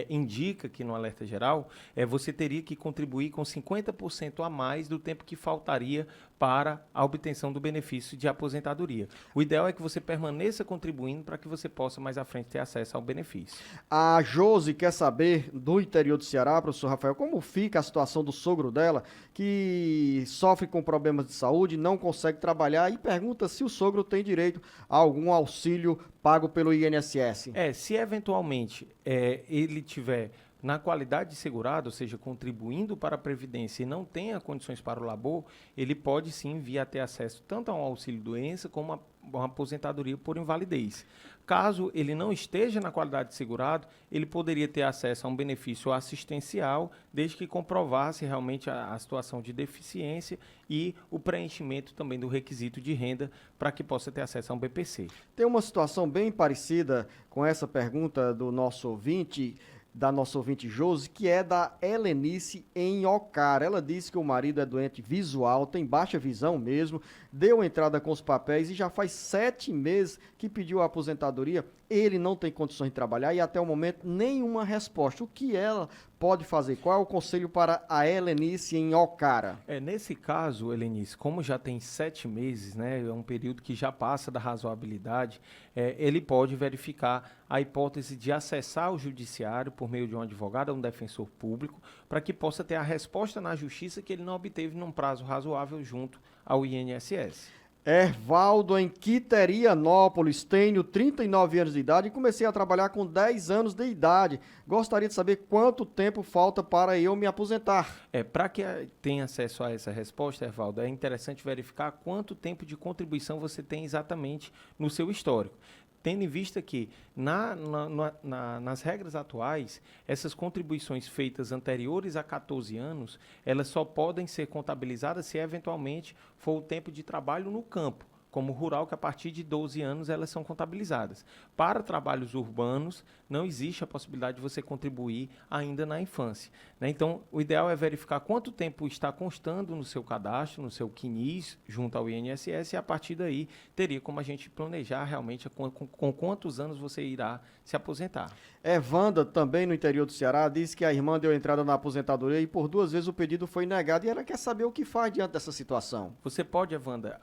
indica aqui no Alerta Geral, você teria que contribuir com 50% a mais do tempo que faltaria para a obtenção do benefício de aposentadoria. O ideal é que você permaneça contribuindo para que você possa mais à frente ter acesso ao benefício. A Josi quer saber, do interior do Ceará, professor Rafael, como fica a situação do sogro dela, que sofre com problemas de saúde, não consegue trabalhar e pergunta se o sogro tem direito a algum auxílio pago pelo INSS. Se eventualmente ele tiver na qualidade de segurado, ou seja, contribuindo para a Previdência e não tenha condições para o labor, ele pode sim vir a ter acesso tanto a um auxílio-doença como a uma aposentadoria por invalidez. Caso ele não esteja na qualidade de segurado, ele poderia ter acesso a um benefício assistencial, desde que comprovasse realmente a situação de deficiência e o preenchimento também do requisito de renda para que possa ter acesso a um BPC. Tem uma situação bem parecida com essa pergunta do nosso ouvinte, da nossa ouvinte Josi, que é da Helenice em Ocara. Ela disse que o marido é doente visual, tem baixa visão mesmo, deu entrada com os papéis e já faz 7 meses que pediu a aposentadoria. Ele não tem condições de trabalhar e até o momento nenhuma resposta. O que ela pode fazer? Qual é o conselho para a Helenice em Ocara? Nesse caso, Helenice, como já tem 7 meses, né, é um período que já passa da razoabilidade, ele pode verificar a hipótese de acessar o judiciário por meio de um advogado ou um defensor público, para que possa ter a resposta na justiça que ele não obteve num prazo razoável junto ao INSS. Ervaldo, em Quiterianópolis, tenho 39 anos de idade e comecei a trabalhar com 10 anos de idade. Gostaria de saber quanto tempo falta para eu me aposentar. Para que tenha acesso a essa resposta, Ervaldo, é interessante verificar quanto tempo de contribuição você tem exatamente no seu histórico. Tendo em vista que, nas regras atuais, essas contribuições feitas anteriores a 14 anos, elas só podem ser contabilizadas se, eventualmente, for o tempo de trabalho no campo, como rural, que a partir de 12 anos elas são contabilizadas. Para trabalhos urbanos, não existe a possibilidade de você contribuir ainda na infância, né? Então, o ideal é verificar quanto tempo está constando no seu cadastro, no seu CNIS, junto ao INSS, e a partir daí teria como a gente planejar realmente com quantos anos você irá se aposentar. Evanda, também no interior do Ceará, disse que a irmã deu entrada na aposentadoria e por 2 vezes o pedido foi negado e ela quer saber o que faz diante dessa situação. Você pode, Evanda,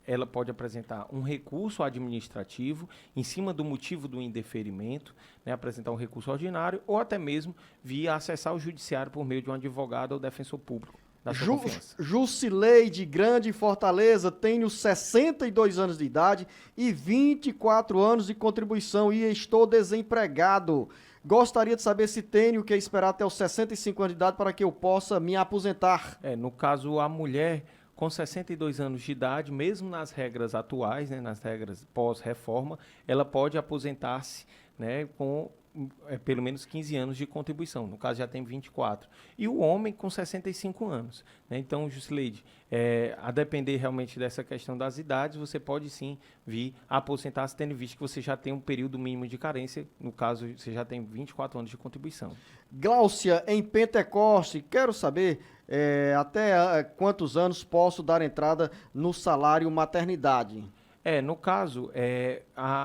ela pode apresentar um recurso administrativo em cima do motivo do indeferimento, né, apresentar um recurso ordinário ou até mesmo via acessar o judiciário por meio de um advogado ou defensor público da sua confiança. Jusileide, Grande Fortaleza, tenho 62 anos de idade e 24 anos de contribuição e estou desempregado. Gostaria de saber se tenho que esperar até os 65 anos de idade para que eu possa me aposentar. No caso, a mulher com 62 anos de idade, mesmo nas regras atuais, né, nas regras pós-reforma, ela pode aposentar-se, né, com pelo menos 15 anos de contribuição. No caso, já tem 24. E o homem com 65 anos. Né? Então, Jusileide, a depender realmente dessa questão das idades, você pode sim vir a aposentar-se, tendo visto que você já tem um período mínimo de carência. No caso, você já tem 24 anos de contribuição. Gláucia, em Pentecoste, quero saber até quantos anos posso dar entrada no salário maternidade. No caso,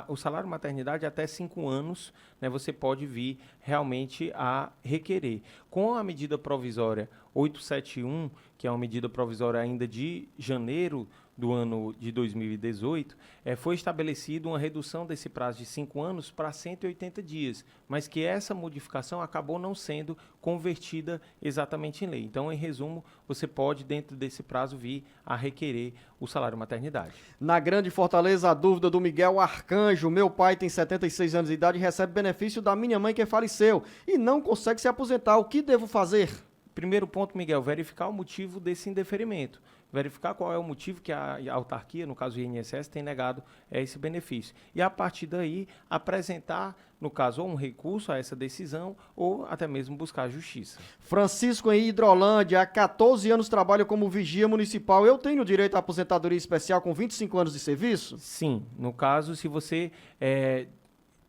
o salário maternidade até 5 anos, né, você pode vir realmente a requerer. Com a medida provisória 871, que é uma medida provisória ainda de janeiro do ano de 2018, foi estabelecido uma redução desse prazo de 5 anos para 180 dias, mas que essa modificação acabou não sendo convertida exatamente em lei. Então, em resumo, você pode, dentro desse prazo, vir a requerer o salário maternidade. Na Grande Fortaleza, a dúvida do Miguel Arcanjo. Meu pai tem 76 anos de idade e recebe benefício da minha mãe que faleceu e não consegue se aposentar. O que devo fazer? Primeiro ponto, Miguel, verificar o motivo desse indeferimento. Verificar qual é o motivo que a autarquia, no caso o INSS, tem negado esse benefício. E, a partir daí, apresentar, no caso, ou um recurso a essa decisão ou até mesmo buscar a justiça. Francisco, em Hidrolândia, há 14 anos trabalho como vigia municipal. Eu tenho direito à aposentadoria especial com 25 anos de serviço? Sim. No caso, se você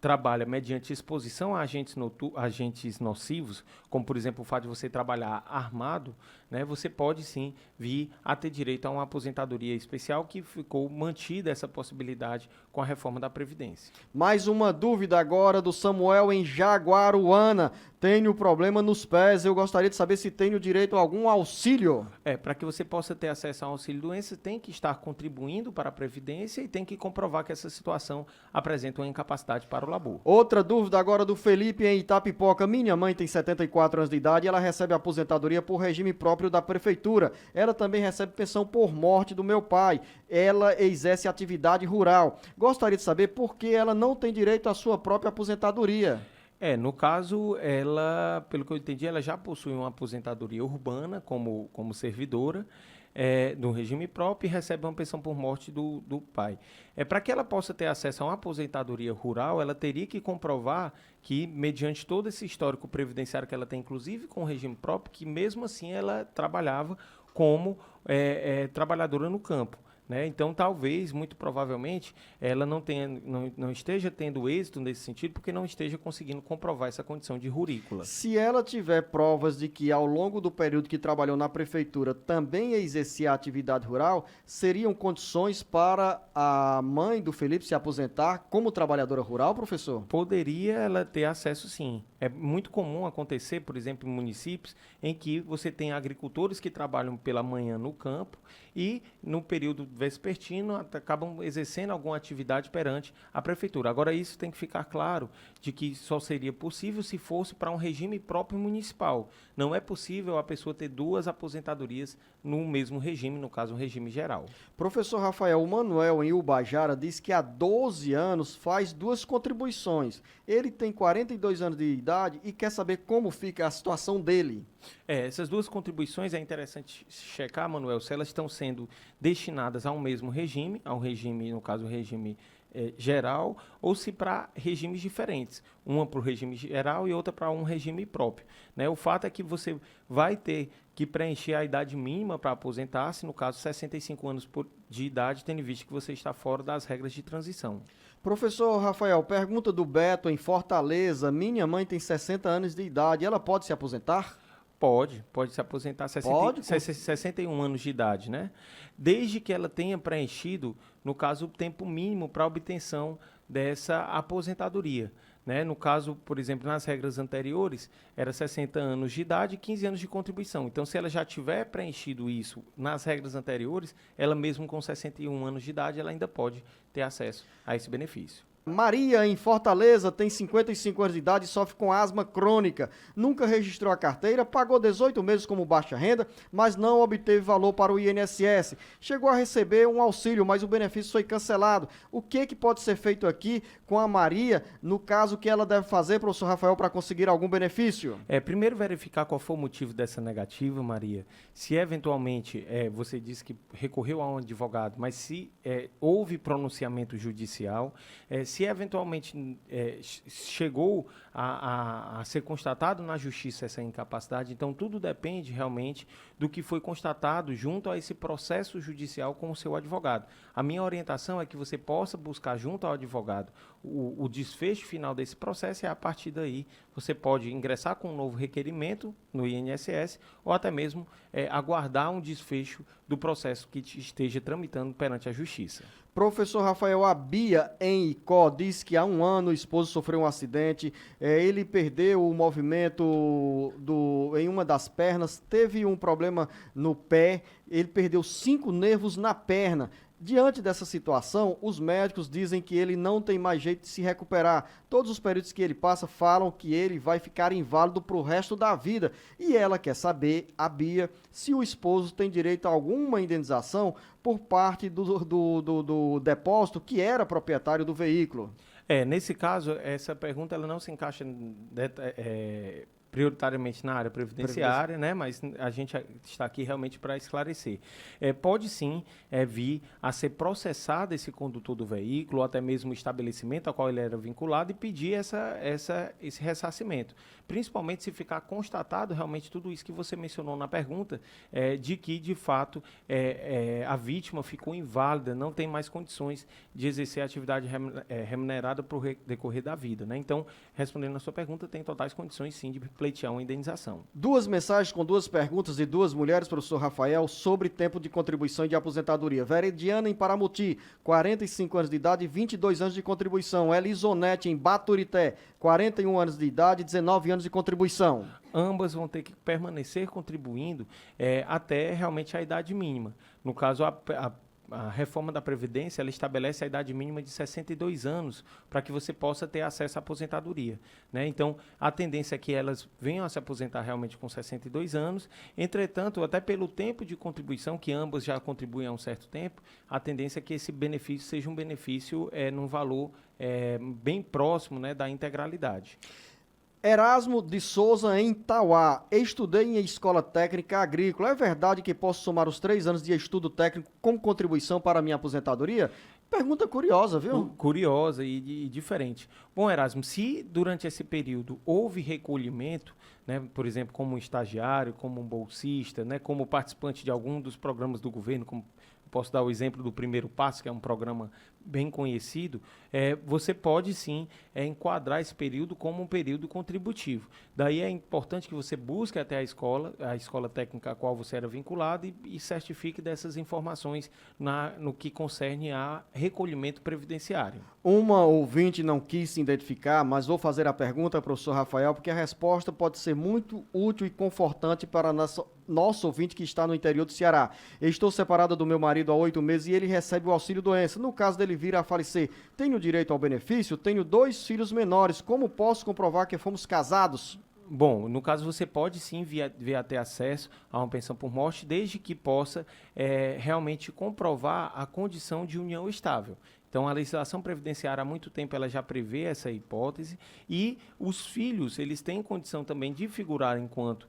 trabalha mediante exposição a agentes nocivos, como, por exemplo, o fato de você trabalhar armado, né, você pode, sim, vir a ter direito a uma aposentadoria especial que ficou mantida essa possibilidade com a reforma da Previdência. Mais uma dúvida agora do Samuel em Jaguaruana. Tenho problema nos pés, eu gostaria de saber se tenho direito a algum auxílio. Para que você possa ter acesso ao auxílio-doença, tem que estar contribuindo para a Previdência e tem que comprovar que essa situação apresenta uma incapacidade para o labor. Outra dúvida agora do Felipe em Itapipoca. Minha mãe tem 74 anos de idade e ela recebe aposentadoria por regime próprio da prefeitura. Ela também recebe pensão por morte do meu pai. Ela exerce atividade rural. Gostaria de saber por que ela não tem direito à sua própria aposentadoria. No caso, ela, pelo que eu entendi, ela já possui uma aposentadoria urbana como servidora, no regime próprio, e recebe uma pensão por morte do pai. Para que ela possa ter acesso a uma aposentadoria rural, ela teria que comprovar que, mediante todo esse histórico previdenciário que ela tem, inclusive com o regime próprio, que mesmo assim ela trabalhava como trabalhadora no campo. Né? Então, talvez, muito provavelmente, ela não esteja tendo êxito nesse sentido, porque não esteja conseguindo comprovar essa condição de rurícola. Se ela tiver provas de que, ao longo do período que trabalhou na prefeitura, também exercia a atividade rural, seriam condições para a mãe do Felipe se aposentar como trabalhadora rural, professor? Poderia ela ter acesso, sim. É muito comum acontecer, por exemplo, em municípios em que você tem agricultores que trabalham pela manhã no campo e, no período vespertino, acabam exercendo alguma atividade perante a prefeitura. Agora, isso tem que ficar claro de que só seria possível se fosse para um regime próprio municipal. Não é possível a pessoa ter duas aposentadorias no mesmo regime, no caso, um regime geral. Professor Rafael, o Manuel, em Ubajara, diz que há 12 anos faz duas contribuições. Ele tem 42 anos de idade e quer saber como fica a situação dele. Essas duas contribuições é interessante checar, Manuel, se elas estão sendo destinadas a um mesmo regime, no caso, o regime geral, ou se para regimes diferentes, uma para o regime geral e outra para um regime próprio. Né? O fato é que você vai ter que preencher a idade mínima para aposentar-se, no caso 65 anos de idade, tendo em vista que você está fora das regras de transição. Professor Rafael, pergunta do Beto em Fortaleza. Minha mãe tem 60 anos de idade, ela pode se aposentar? Pode se aposentar 61 anos de idade, né? Desde que ela tenha preenchido, no caso, o tempo mínimo para obtenção dessa aposentadoria. Né? No caso, por exemplo, nas regras anteriores, era 60 anos de idade e 15 anos de contribuição. Então, se ela já tiver preenchido isso nas regras anteriores, ela mesmo com 61 anos de idade, ela ainda pode ter acesso a esse benefício. Maria, em Fortaleza, tem 55 anos de idade e sofre com asma crônica. Nunca registrou a carteira, pagou 18 meses como baixa renda, mas não obteve valor para o INSS. Chegou a receber um auxílio, mas o benefício foi cancelado. O que pode ser feito aqui com a Maria, no caso que ela deve fazer, professor Rafael, para conseguir algum benefício? Primeiro verificar qual foi o motivo dessa negativa, Maria. Se eventualmente, você disse que recorreu a um advogado, mas se houve pronunciamento judicial, se eventualmente chegou a ser constatado na justiça essa incapacidade, então tudo depende realmente do que foi constatado junto a esse processo judicial com o seu advogado. A minha orientação é que você possa buscar junto ao advogado o desfecho final desse processo e a partir daí você pode ingressar com um novo requerimento no INSS ou até mesmo aguardar um desfecho do processo que esteja tramitando perante a justiça. Professor Rafael, a Bia, em Icó, diz que há um ano o esposo sofreu um acidente, ele perdeu o movimento em uma das pernas, teve um problema no pé, ele perdeu 5 nervos na perna. Diante dessa situação, os médicos dizem que ele não tem mais jeito de se recuperar. Todos os períodos que ele passa falam que ele vai ficar inválido para o resto da vida. E ela quer saber, a Bia, se o esposo tem direito a alguma indenização por parte do depósito que era proprietário do veículo. Nesse caso, essa pergunta ela não se encaixa prioritariamente na área previdenciária, né? Mas a gente está aqui realmente para esclarecer. Pode sim vir a ser processado esse condutor do veículo, ou até mesmo o estabelecimento ao qual ele era vinculado, e pedir esse ressarcimento. Principalmente se ficar constatado realmente tudo isso que você mencionou na pergunta, de que, de fato, a vítima ficou inválida, não tem mais condições de exercer a atividade remunerada para o decorrer da vida, né? Então, respondendo a sua pergunta, tem totais condições, sim, de pleitear uma indenização. 2 mensagens com 2 perguntas de 2 mulheres, professor Rafael, sobre tempo de contribuição e de aposentadoria. Veridiana, em Paramuti, 45 anos de idade e 22 anos de contribuição. Elisonete, em Baturité, 41 anos de idade e 19 anos de contribuição. Ambas vão ter que permanecer contribuindo até realmente a idade mínima. No caso, a reforma da Previdência, ela estabelece a idade mínima de 62 anos para que você possa ter acesso à aposentadoria, né? Então, a tendência é que elas venham a se aposentar realmente com 62 anos. Entretanto, até pelo tempo de contribuição, que ambas já contribuem há um certo tempo, a tendência é que esse benefício seja um benefício num valor bem próximo, né, da integralidade. Erasmo de Souza, em Tauá. Estudei em escola técnica agrícola. É verdade que posso somar os 3 anos de estudo técnico como contribuição para a minha aposentadoria? Pergunta curiosa, viu? Curiosa e diferente. Bom, Erasmo, se durante esse período houve recolhimento, né, por exemplo, como um estagiário, como um bolsista, né, como participante de algum dos programas do governo, como posso dar o exemplo do Primeiro Passo, que é um programa bem conhecido, você pode sim enquadrar esse período como um período contributivo. Daí é importante que você busque até a escola técnica a qual você era vinculado e certifique dessas informações no que concerne a recolhimento previdenciário. Uma ouvinte não quis se identificar, mas vou fazer a pergunta, professor Rafael, porque a resposta pode ser muito útil e confortante para nosso ouvinte que está no interior do Ceará. Estou separada do meu marido há 8 meses e ele recebe o auxílio-doença. No caso dele vir a falecer, tenho direito ao benefício? Tenho 2 filhos menores. Como posso comprovar que fomos casados? Bom, no caso você pode sim vir a ter acesso a uma pensão por morte, desde que possa realmente comprovar a condição de união estável. Então, a legislação previdenciária há muito tempo ela já prevê essa hipótese e os filhos eles têm condição também de figurar enquanto,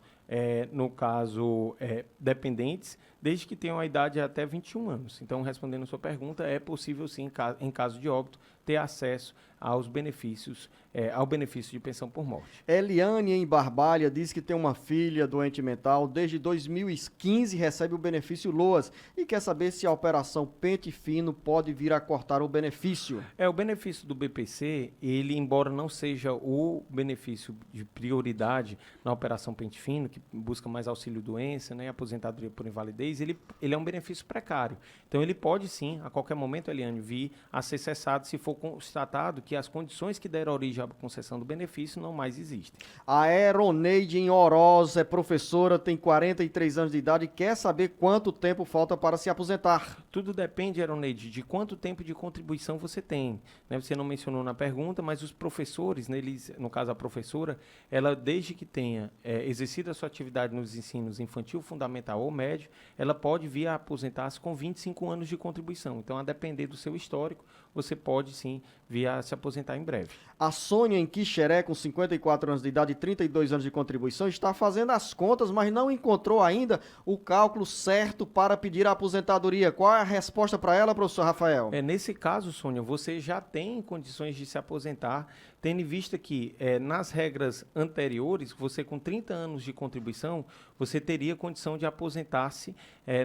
no caso, dependentes, desde que tenham a idade até 21 anos. Então, respondendo a sua pergunta, é possível sim, em caso de óbito, ter acesso aos benefícios, ao benefício de pensão por morte. Eliane, em Barbalha, diz que tem uma filha doente mental. Desde 2015 recebe o benefício LOAS e quer saber se a operação Pente Fino pode vir a cortar o benefício. O benefício do BPC, ele, embora não seja o benefício de prioridade na operação Pente Fino, que busca mais auxílio-doença, né, aposentadoria por invalidez, ele é um benefício precário. Então, ele pode sim, a qualquer momento, Eliane, vir a ser cessado se for constatado que as condições que deram origem à concessão do benefício não mais existem. A Aeroneide, em Oroz, é professora, tem 43 anos de idade e quer saber quanto tempo falta para se aposentar. Tudo depende, Aeroneide, de quanto tempo de contribuição você tem, né? Você não mencionou na pergunta, mas os professores, né, no caso a professora, ela desde que tenha exercido a sua atividade nos ensinos infantil, fundamental ou médio, ela pode vir a aposentar-se com 25 anos de contribuição. Então, a depender do seu histórico, você pode sim vir a se aposentar em breve. A Sônia, em Quixeré, com 54 anos de idade e 32 anos de contribuição, está fazendo as contas, mas não encontrou ainda o cálculo certo para pedir a aposentadoria. Qual é a resposta para ela, professor Rafael? Nesse caso, Sônia, você já tem condições de se aposentar, tendo em vista que, nas regras anteriores, você com 30 anos de contribuição, você teria condição de aposentar-se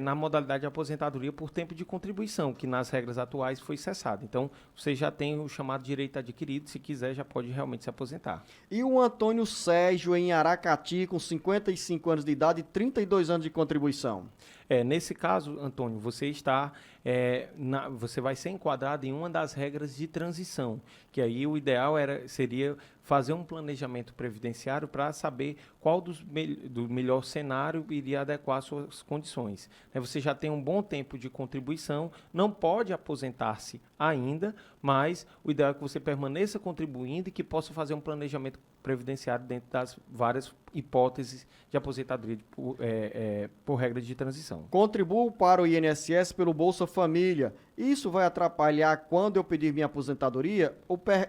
na modalidade de aposentadoria por tempo de contribuição, que nas regras atuais foi cessado. Então, você já tem o chamado direito adquirido, se quiser, já pode realmente se aposentar. E o Antônio Sérgio, em Aracati, com 55 anos de idade e 32 anos de contribuição? Nesse caso, Antônio, você você vai ser enquadrado em uma das regras de transição, que aí o ideal seria fazer um planejamento previdenciário para saber qual do melhor cenário iria adequar às suas condições. Você já tem um bom tempo de contribuição, não pode aposentar-se ainda, mas o ideal é que você permaneça contribuindo e que possa fazer um planejamento previdenciário dentro das várias hipótese de aposentadoria por regra de transição. Contribuo para o INSS pelo Bolsa Família. Isso vai atrapalhar quando eu pedir minha aposentadoria?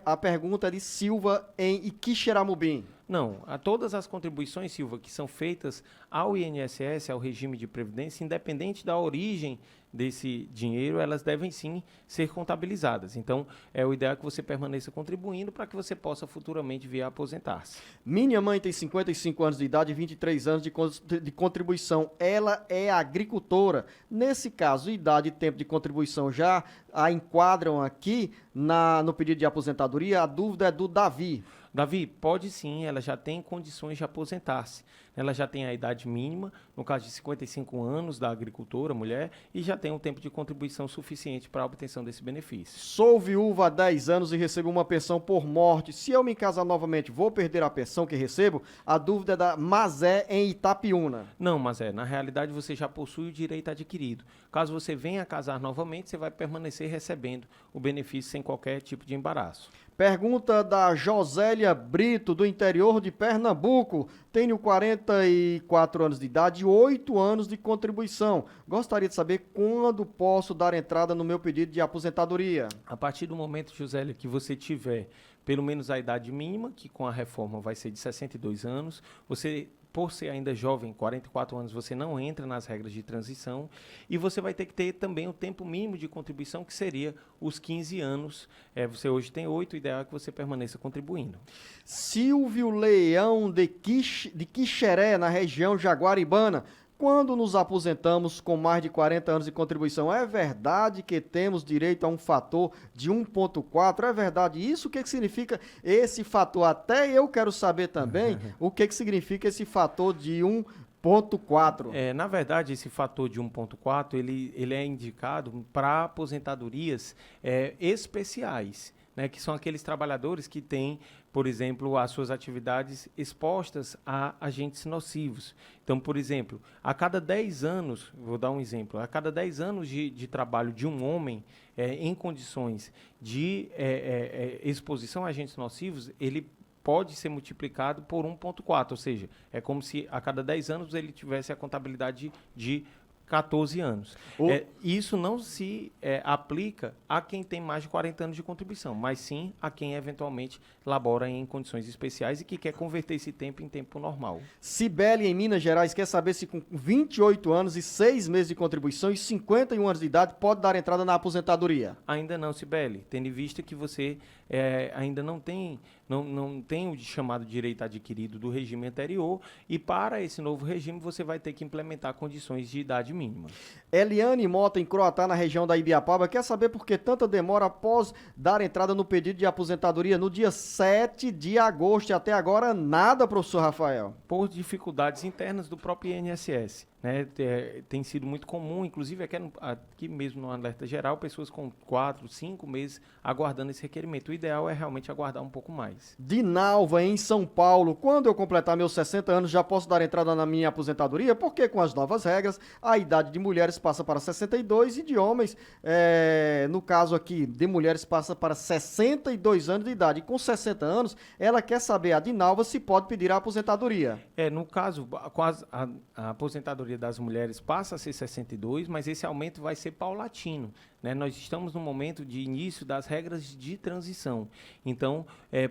A pergunta é de Silva em Ixeramobim. Não, todas as contribuições, Silva, que são feitas ao INSS, ao regime de previdência, independente da origem desse dinheiro, elas devem sim ser contabilizadas. Então, o ideal é que você permaneça contribuindo para que você possa futuramente vir a aposentar-se. Minha mãe tem 55 anos de idade e 23 anos de contribuição. Ela é agricultora. Nesse caso, idade e tempo de contribuição já a enquadram aqui no pedido de aposentadoria? A dúvida é do Davi. Davi, pode sim, ela já tem condições de aposentar-se. Ela já tem a idade mínima, no caso de 55 anos da agricultora, mulher, e já tem um tempo de contribuição suficiente para a obtenção desse benefício. Sou viúva há 10 anos e recebo uma pensão por morte. Se eu me casar novamente, vou perder a pensão que recebo? A dúvida é da Mazé em Itapiúna. Não, Mazé, na realidade você já possui o direito adquirido. Caso você venha a casar novamente, você vai permanecer recebendo o benefício sem qualquer tipo de embaraço. Pergunta da Josélia Brito, do interior de Pernambuco. Tenho 44 anos de idade e 8 anos de contribuição. Gostaria de saber quando posso dar entrada no meu pedido de aposentadoria. A partir do momento, Josélia, que você tiver pelo menos a idade mínima, que com a reforma vai ser de 62 anos, você, por ser ainda jovem, 44 anos, você não entra nas regras de transição e você vai ter que ter também o tempo mínimo de contribuição, que seria os 15 anos. Você hoje tem 8, o ideal é que você permaneça contribuindo. Silvio Leão de Quixeré, na região jaguaribana. Quando nos aposentamos com mais de 40 anos de contribuição, é verdade que temos direito a um fator de 1,4? É verdade isso? O que significa esse fator? Até eu quero saber também o que significa esse fator de 1,4. Na verdade, esse fator de 1,4 ele é indicado para aposentadorias especiais, né, que são aqueles trabalhadores que têm, por exemplo, as suas atividades expostas a agentes nocivos. Então, por exemplo, a cada 10 anos, vou dar um exemplo, a cada 10 anos de trabalho de um homem em condições de exposição a agentes nocivos, ele pode ser multiplicado por 1,4, ou seja, é como se a cada 10 anos ele tivesse a contabilidade de 14 anos. Isso não se aplica a quem tem mais de 40 anos de contribuição, mas sim a quem eventualmente labora em condições especiais e que quer converter esse tempo em tempo normal. Cibele, em Minas Gerais, quer saber se com 28 anos e 6 meses de contribuição e 51 anos de idade pode dar entrada na aposentadoria. Ainda não, Cibele, tendo em vista que você ainda não tem o chamado direito adquirido do regime anterior, e para esse novo regime você vai ter que implementar condições de idade mínima. Eliane Mota, em Croatá, na região da Ibiapaba, quer saber por que tanta demora após dar entrada no pedido de aposentadoria no dia 7 de agosto e até agora nada, professor Rafael? Por dificuldades internas do próprio INSS. Né, tem sido muito comum, inclusive aqui mesmo no Alerta Geral, pessoas com 4, 5 meses aguardando esse requerimento. O ideal é realmente aguardar um pouco mais. Dinalva, em São Paulo, quando eu completar meus 60 anos, já posso dar entrada na minha aposentadoria? Porque com as novas regras, a idade de mulheres passa para 62 e de homens, no caso aqui, de mulheres passa para 62 anos de idade. E com 60 anos, ela quer saber, a Dinalva, se pode pedir a aposentadoria. No caso, a aposentadoria das mulheres passa a ser 62, mas esse aumento vai ser paulatino. Né? Nós estamos no momento de início das regras de transição. Então,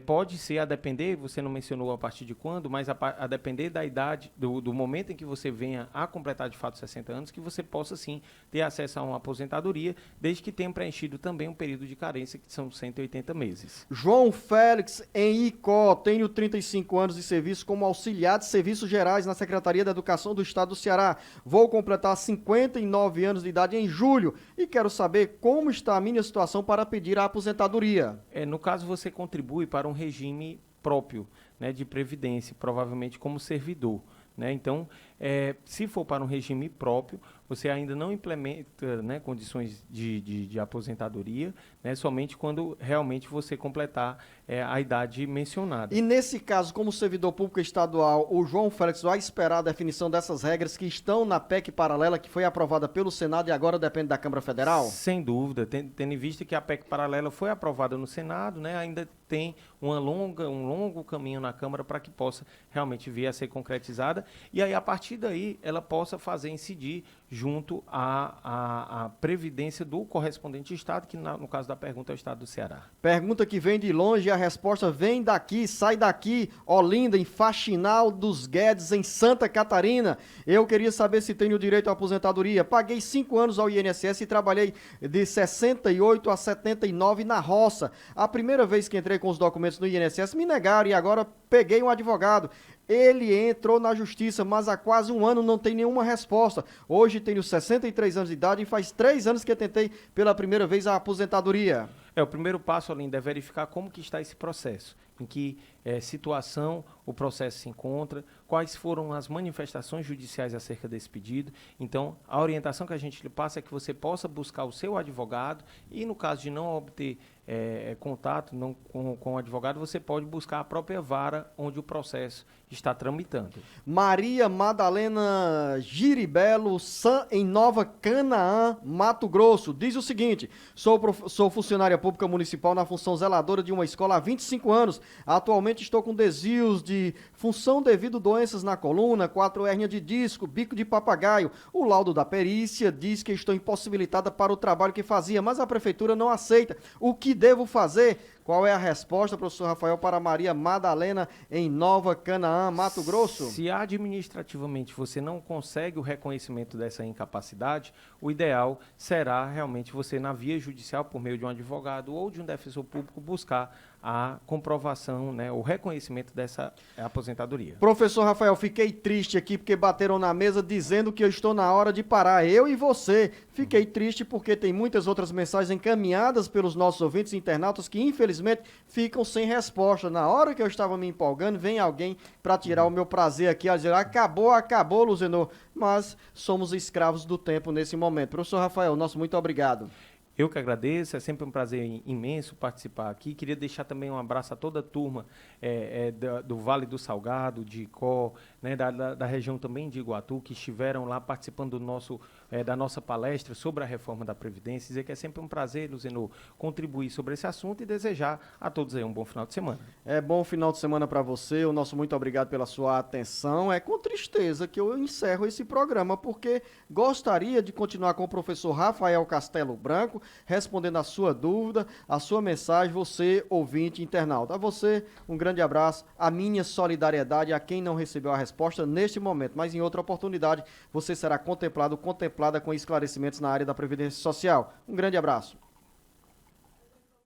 pode ser, a depender, você não mencionou a partir de quando, mas a depender da idade, do momento em que você venha a completar de fato 60 anos, que você possa sim ter acesso a uma aposentadoria, desde que tenha preenchido também um período de carência, que são 180 meses. João Félix, em Icó, tenho 35 anos de serviço como auxiliar de serviços gerais na Secretaria da Educação do Estado do Ceará. Vou completar 59 anos de idade em julho e quero saber como está a minha situação para pedir a aposentadoria. No caso, você contribui para um regime próprio, né, de previdência, provavelmente como servidor. Né? Então, se for para um regime próprio, você ainda não implementa, né, condições de aposentadoria, né, somente quando realmente você completar a idade mencionada. E nesse caso, como servidor público estadual, o João Félix vai esperar a definição dessas regras que estão na PEC paralela que foi aprovada pelo Senado e agora depende da Câmara Federal? Sem dúvida, tendo em vista que a PEC paralela foi aprovada no Senado, né, ainda tem um longo caminho na Câmara para que possa realmente vir a ser concretizada e aí a partir daí ela possa fazer incidir junto à previdência do correspondente estado, que no caso da pergunta é o estado do Ceará. Pergunta que vem de longe e a resposta vem daqui, sai daqui, Olinda, em Faxinal dos Guedes, em Santa Catarina. Eu queria saber se tenho direito à aposentadoria. Paguei 5 anos ao INSS e trabalhei de 68 a 79 na roça. A primeira vez que entrei com os documentos no INSS me negaram e agora peguei um advogado. Ele entrou na justiça, mas há quase um ano não tem nenhuma resposta. Hoje tenho 63 anos de idade e faz 3 anos que eu tentei pela primeira vez a aposentadoria. O primeiro passo, Olinda, é verificar como que está esse processo, em que situação o processo se encontra, quais foram as manifestações judiciais acerca desse pedido. Então, a orientação que a gente lhe passa é que você possa buscar o seu advogado e, no caso de não obter contato com o advogado, você pode buscar a própria vara onde o processo está tramitando. Maria Madalena Giribelo, em Nova Canaã, Mato Grosso, diz o seguinte: sou funcionária pública municipal na função zeladora de uma escola há 25 anos. Atualmente estou com desvios de função devido a doenças na coluna, 4 hérnias de disco, bico de papagaio. O laudo da perícia diz que estou impossibilitada para o trabalho que fazia, mas a prefeitura não aceita. O que devo fazer? Qual é a resposta, professor Rafael, para Maria Madalena, em Nova Canaã, Mato Grosso? Se administrativamente você não consegue o reconhecimento dessa incapacidade, o ideal será realmente você, na via judicial, por meio de um advogado ou de um defensor público, buscar a comprovação, né, o reconhecimento dessa aposentadoria. Professor Rafael, fiquei triste aqui porque bateram na mesa dizendo que eu estou na hora de parar, eu e você. Fiquei triste porque tem muitas outras mensagens encaminhadas pelos nossos ouvintes e internautas que, infelizmente, ficam sem resposta. Na hora que eu estava me empolgando, vem alguém para tirar o meu prazer aqui, a dizer, acabou, Luzenor. Mas somos escravos do tempo nesse momento. Professor Rafael, nosso muito obrigado. Eu que agradeço, é sempre um prazer imenso participar aqui. Queria deixar também um abraço a toda a turma do Vale do Salgado, de Icó, né, da região também de Iguatu, que estiveram lá participando da nossa palestra sobre a reforma da Previdência. Dizer que é sempre um prazer, Luzenor, contribuir sobre esse assunto e desejar a todos aí um bom final de semana. Bom final de semana para você, o nosso muito obrigado pela sua atenção. É com tristeza que eu encerro esse programa, porque gostaria de continuar com o professor Rafael Castelo Branco, respondendo a sua dúvida, a sua mensagem, você, ouvinte, internauta. A você, um grande abraço, a minha solidariedade a quem não recebeu a resposta neste momento, mas em outra oportunidade você será contemplada com esclarecimentos na área da Previdência Social. Um grande abraço.